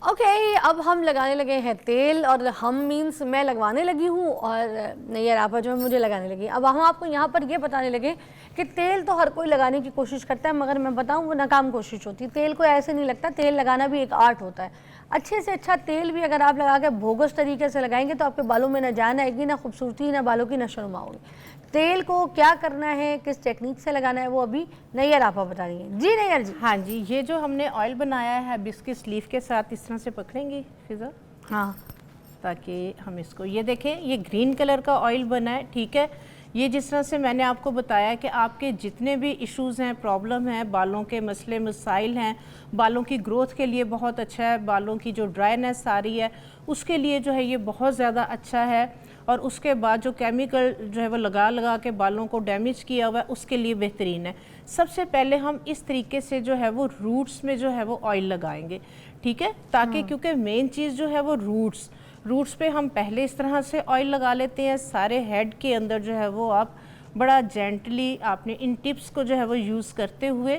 ओके अब हम लगाने लगे हैं तेल, और हम मीन्स मैं लगवाने लगी हूँ और नैयर आपा जो है मुझे लगाने लगी। अब हम आपको यहाँ पर ये बताने लगे कि तेल तो हर कोई लगाने की कोशिश करता है, मगर मैं बताऊँ वो नाकाम कोशिश होती है। तेल को ऐसे नहीं लगता, तेल लगाना भी एक आर्ट होता है। अच्छे से अच्छा तेल भी अगर आप लगा के बोगस तरीके से लगाएंगे तो आपके बालों में ना जान आएगी, ना खूबसूरती, ना बालों की नशोनुमा होगी। तेल को क्या करना है, किस टेक्निक से लगाना है, वो अभी नैयर आपा बता रही हैं। जी नैयर जी। हाँ जी, ये जो हमने ऑयल बनाया है बिस्किट लीफ के साथ, इस तरह से पकड़ेंगी फिजा, हाँ ताकि हम इसको, ये देखें ये ग्रीन कलर का ऑयल बना है, ठीक है। ये जिस तरह से मैंने आपको बताया कि आपके जितने भी इश्यूज़ हैं, प्रॉब्लम हैं, बालों के मसले मसाइल हैं, बालों की ग्रोथ के लिए बहुत अच्छा है, बालों की जो ड्राइनेस आ रही है उसके लिए जो है ये बहुत ज़्यादा अच्छा है, और उसके बाद जो केमिकल जो है वो लगा के बालों को डैमेज किया हुआ है उसके लिए बेहतरीन है। सबसे पहले हम इस तरीके से जो है वो रूट्स में जो है वो ऑयल लगाएंगे, ठीक है, ताकि क्योंकि मेन चीज़ जो है वो रूट्स पे हम पहले इस तरह से ऑयल लगा लेते हैं। सारे हेड के अंदर जो है वो आप बड़ा जेंटली आपने इन टिप्स को जो है वो यूज़ करते हुए,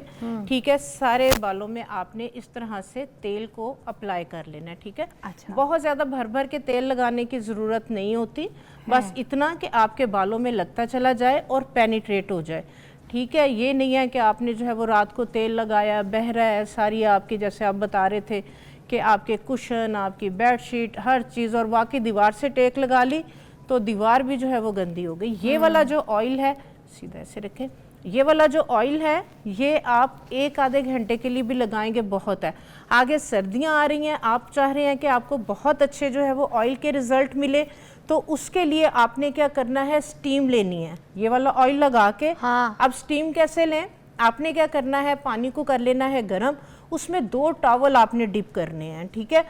ठीक है, सारे बालों में आपने इस तरह से तेल को अप्लाई कर लेना है, ठीक है। अच्छा। बहुत ज़्यादा भर भर के तेल लगाने की ज़रूरत नहीं होती, बस इतना कि आपके बालों में लगता चला जाए और पेनिट्रेट हो जाए, ठीक है। ये नहीं है कि आपने जो है वो रात को तेल लगाया, बह रहा है सारी आपकी, जैसे आप बता रहे थे कि आपके कुशन, आपकी बेडशीट, हर चीज़, और वाकई दीवार से टेक लगा ली तो दीवार भी जो है वो गंदी हो गई। ये वाला जो ऑयल है, सीधा ऐसे रखें, ये वाला जो ऑयल है ये आप 1 आधे घंटे के लिए भी लगाएंगे बहुत है। आगे सर्दियां आ रही हैं, आप चाह रहे हैं कि आपको बहुत अच्छे जो है वो ऑयल के रिज़ल्ट मिले, तो उसके लिए आपने क्या करना है, स्टीम लेनी है। ये वाला ऑयल लगा के, हाँ। अब स्टीम कैसे लें, आपने क्या करना है, पानी को कर लेना है गर्म, उसमें 2 टॉवल आपने डिप करने हैं, ठीक है।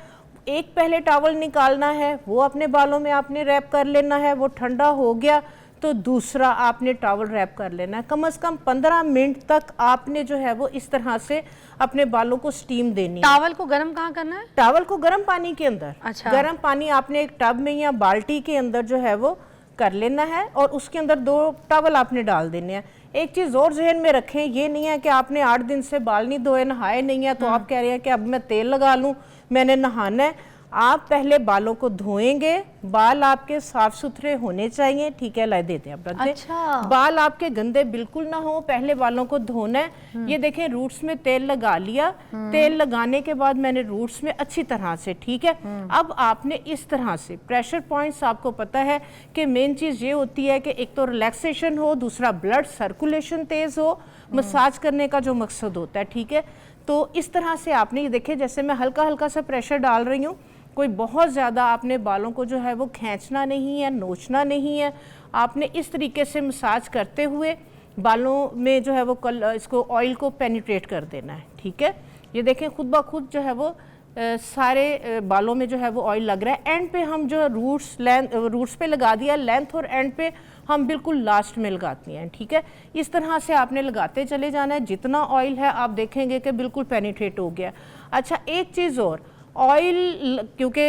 एक पहले टॉवल निकालना है, वो अपने बालों में आपने रैप कर लेना है, वो ठंडा हो गया तो दूसरा आपने टॉवल रैप कर लेना है। कम से कम 15 मिनट तक आपने जो है वो इस तरह से अपने बालों को स्टीम देनी है। टावल को गर्म कहाँ करना है? टॉवल को गर्म पानी के अंदर, अच्छा। गर्म पानी आपने एक टब में या बाल्टी के अंदर जो है वो कर लेना है, और उसके अंदर 2 टॉवल आपने डाल देने हैं। एक चीज़ और जहन में रखें, ये नहीं है कि आपने 8 दिन से बाल नहीं धोए, नहाए नहीं है, तो आप कह रहे हैं कि अब मैं तेल लगा लूँ, मैंने नहाना है। आप पहले बालों को धोएंगे, बाल आपके साफ सुथरे होने चाहिए, ठीक है, ला देते हैं आप रख दें। अच्छा। बाल आपके गंदे बिल्कुल ना हो, पहले बालों को धोना है। ये देखें रूट्स में तेल लगा लिया, तेल लगाने के बाद मैंने रूट्स में अच्छी तरह से, ठीक है। अब आपने इस तरह से प्रेशर पॉइंट्स, आपको पता है कि मेन चीज़ ये होती है कि एक तो रिलैक्सेशन हो, दूसरा ब्लड सर्कुलेशन तेज हो, मसाज करने का जो मकसद होता है, ठीक है। तो इस तरह से आपने ये देखें, जैसे मैं हल्का हल्का सा प्रेशर डाल रही हूँ, कोई बहुत ज़्यादा आपने बालों को जो है वो खींचना नहीं है, नोचना नहीं है। आपने इस तरीके से मसाज करते हुए बालों में जो है वो इसको ऑयल को पेनिट्रेट कर देना है, ठीक है। ये देखें खुद ब खुद जो है वो सारे बालों में जो है वो ऑयल लग रहा है। एंड पे हम जो रूट्स पे लगा दिया, लेंथ और एंड पे हम बिल्कुल लास्ट में लगाती हैं, ठीक है। इस तरह से आपने लगाते चले जाना है, जितना ऑयल है आप देखेंगे कि बिल्कुल पेनिट्रेट हो गया। अच्छा, एक चीज़ और, ऑयल क्योंकि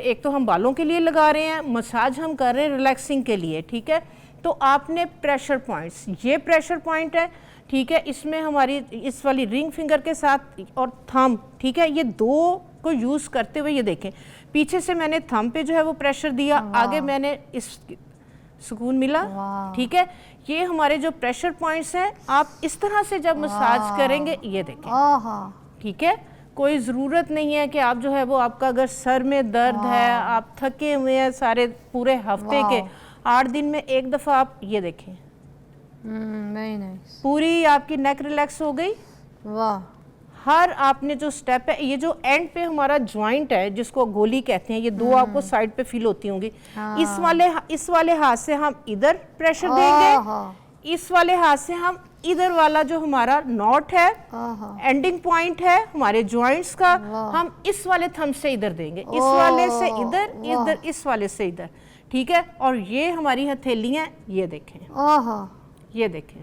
एक तो हम बालों के लिए लगा रहे हैं, मसाज हम कर रहे हैं रिलैक्सिंग के लिए, ठीक है। तो आपने प्रेशर पॉइंट्स, ये प्रेशर पॉइंट है, ठीक है, इसमें हमारी इस वाली रिंग फिंगर के साथ और थंब, ठीक है, ये 2 को यूज़ करते हुए, ये देखें पीछे से मैंने थंब पे जो है वो प्रेशर दिया, आगे मैंने इस सुकून मिला, ठीक है। ये हमारे जो प्रेशर पॉइंट्स हैं, आप इस तरह से जब मसाज करेंगे, ये देखें, ठीक है। कोई ज़रूरत नहीं है कि आप जो है वो, आपका अगर सर में दर्द है, आप थके हुए हैं सारे पूरे हफ्ते के, 8 दिन में एक दफ़ा आप ये देखें, पूरी आपकी नेक रिलैक्स हो गई। वाह। हर आपने जो स्टेप है, ये जो एंड पे हमारा जॉइंट है जिसको गोली कहते हैं, ये 2 आपको साइड पे फील होती होंगी। इस वाले हाथ से हम इधर प्रेशर देंगे, इस वाले हाथ से हम इधर वाला जो हमारा नॉट है, एंडिंग पॉइंट है हमारे जॉइंट्स का, हम इस वाले थंब से इधर देंगे, इस वाले से इधर, इधर इस वाले से इधर, ठीक है। और ये हमारी हथेलियां, ये देखें, ये देखें,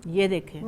ये देखें,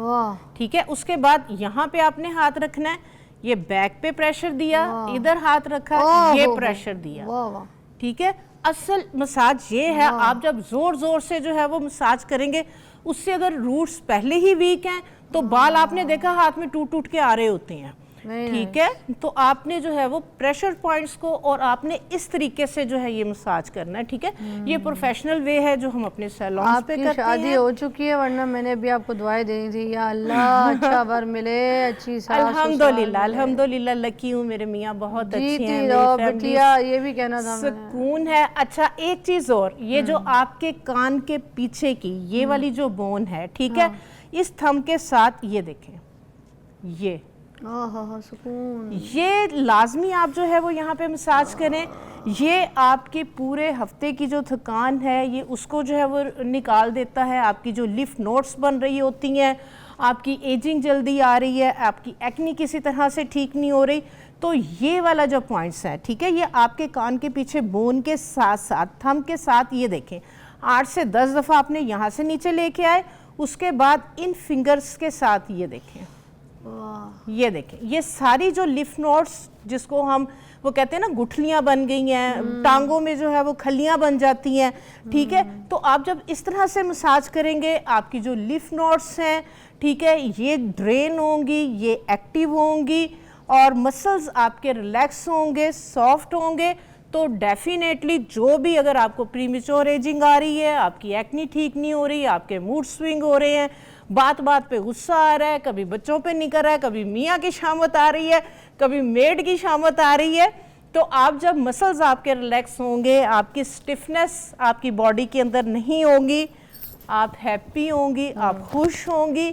ठीक है। उसके बाद यहाँ पे आपने हाथ रखना है, ये बैक पे प्रेशर दिया, इधर हाथ रखा, ये प्रेशर दिया, ठीक है। असल मसाज ये है, आप जब जोर जोर से जो है वो मसाज करेंगे, उससे अगर रूट्स पहले ही वीक हैं तो बाल आपने देखा हाथ में टूट टूट के आ रहे होते हैं, ठीक है। तो आपने जो है वो प्रेशर पॉइंट्स को और आपने इस तरीके से जो है ये मसाज करना है, ठीक है। ये प्रोफेशनल वे है जो हम अपने सैलून पे करते हैं। शादी हो चुकी है, वरना मैंने भी आपको दुआएं देनी थी, या अल्लाह अच्छा बर मिले, अच्छी सास अल्हम्दुलिल्लाह, अल्हम्दुलिल्लाह, लकी हूँ, मेरे मियाँ बहुत अच्छे हैं, मेरी बिटिया, ये भी कहना था सुकून है। अच्छा एक चीज और, ये जो आपके कान के पीछे की ये वाली जो बोन है, ठीक है, इस थंब के साथ ये देखें, ये सुकून, ये लाजमी आप जो है वो यहाँ पे मसाज करें। ये आपके पूरे हफ्ते की जो थकान है ये उसको जो है वो निकाल देता है। आपकी जो लिफ नोट्स बन रही होती हैं, आपकी एजिंग जल्दी आ रही है, आपकी एक्नी किसी तरह से ठीक नहीं हो रही, तो ये वाला जो पॉइंट्स है, ठीक है, ये आपके कान के पीछे बोन के साथ साथ थंब के साथ ये देखें 8 से 10 दफ़ा आपने यहाँ से नीचे लेके आए, उसके बाद इन फिंगर्स के साथ ये देखें, ये देखें, ये सारी जो लिफ नोट्स जिसको हम वो कहते हैं ना गुठलियां बन गई हैं, टांगों में जो है वो खलियां बन जाती हैं, ठीक है। तो आप जब इस तरह से मसाज करेंगे, आपकी जो लिफ नोट्स हैं, ठीक है, ये ड्रेन होंगी, ये एक्टिव होंगी और मसल्स आपके रिलैक्स होंगे, सॉफ्ट होंगे। तो डेफिनेटली जो भी अगर आपको प्रीमेच्योर एजिंग आ रही है, आपकी एक्नी ठीक नहीं हो रही, आपके मूड स्विंग हो रहे हैं, बात बात पे गुस्सा आ रहा है, कभी बच्चों पे निकल रहा है, कभी मियाँ की शामत आ रही है, कभी मेड की शामत आ रही है, तो आप जब मसल्स आपके रिलैक्स होंगे, आपकी स्टिफनेस आपकी बॉडी के अंदर नहीं होगी, आप हैप्पी होंगी, आप खुश होंगी,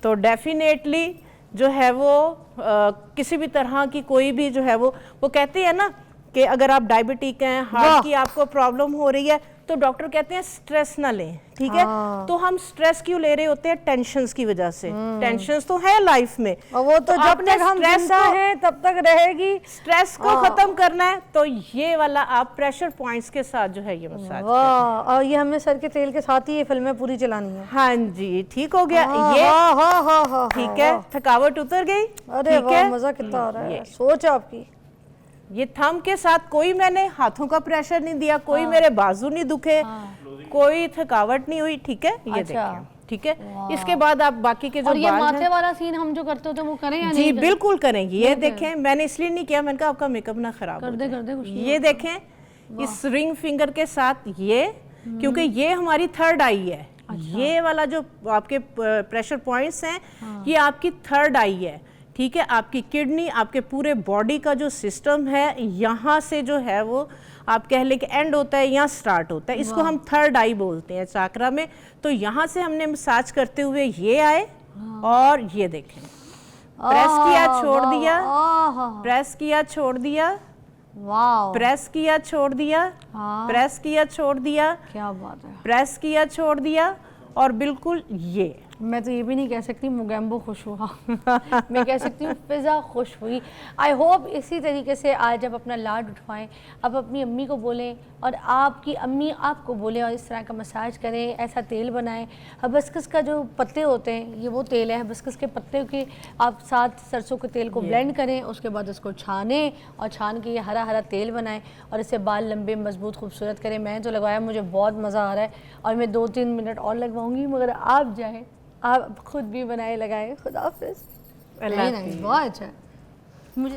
तो डेफिनेटली जो है वो किसी भी तरह की कोई भी जो है वो कहते हैं ना कि अगर आप डायबिटिक हैं, हार्ट की आपको प्रॉब्लम हो रही है, तो डॉक्टर कहते हैं स्ट्रेस ना लें, ठीक है। तो हम स्ट्रेस क्यों ले रहे होते हैं? टेंशन्स की वजह से। टेंशन्स तो है लाइफ में, और वो तो जब तक हम जिंदा हैं तब तक रहेगी। स्ट्रेस को खत्म करना है तो ये वाला आप प्रेशर पॉइंट्स के साथ जो है ये मसाज करें। और ये हमने सर के तेल के साथ ही ये फिल्में पूरी चलानी है। हाँ जी, ठीक हो गया ये, ठीक है, थकावट उतर गई। अरे वाह, मजा कितना आ रहा है, सोच आपकी। ये थंब के साथ कोई मैंने हाथों का प्रेशर नहीं दिया, कोई मेरे बाजू नहीं दुखे, कोई थकावट नहीं हुई, ठीक है। ये देखें, ठीक है। इसके बाद आप बाकी के जो और ये माथे वाला सीन हम जो करते होते हैं वो करें या नहीं? जी बिल्कुल करेंगे। ये देखें, मैंने इसलिए नहीं किया, मैंने कहा आपका मेकअप ना खराब हो जाए। ये देखें, इस रिंग फिंगर के साथ ये, क्योंकि ये हमारी थर्ड आई है। ये वाला जो आपके प्रेशर पॉइंट्स हैं, ये आपकी थर्ड आई है, ठीक है। आपकी किडनी, आपके पूरे बॉडी का जो सिस्टम है, यहाँ से जो है वो आप कह लें कि एंड होता है, यहाँ स्टार्ट होता है, इसको हम थर्ड आई बोलते हैं चाकरा में। तो यहाँ से हमने मसाज करते हुए ये आए और ये देखें, प्रेस किया, छोड़ दिया, प्रेस किया, छोड़ दिया, प्रेस किया, छोड़ दिया, प्रेस किया, छोड़ दिया, क्या बात है, प्रेस किया, छोड़ दिया, और बिल्कुल ये। मैं तो ये भी नहीं कह सकती मुगैम्बो खुश हुआ मैं कह सकती हूँ फिज़ा खुश हुई। आई होप इसी तरीके से आज जब अपना लाड उठवाएं, आप अपनी अम्मी को बोलें और आपकी अम्मी आपको बोलें और इस तरह का मसाज करें, ऐसा तेल बनाएं। हबिस्कस का जो पत्ते होते हैं, ये वो तेल है, हबिस्कस के पत्ते के आप साथ सरसों के तेल को ब्लेंड करें, उसके बाद उसको छानें और छान के ये हरा हरा तेल बनाएं और इससे बाल लंबे मजबूत खूबसूरत करें। मैं तो लगाया, मुझे बहुत मज़ा आ रहा है और मैं 2-3 मिनट और लगवाऊंगी, मगर आप जाएँ, आप खुद भी बनाए लगाएं। खुदा हाफिज़। बहुत अच्छा मुझे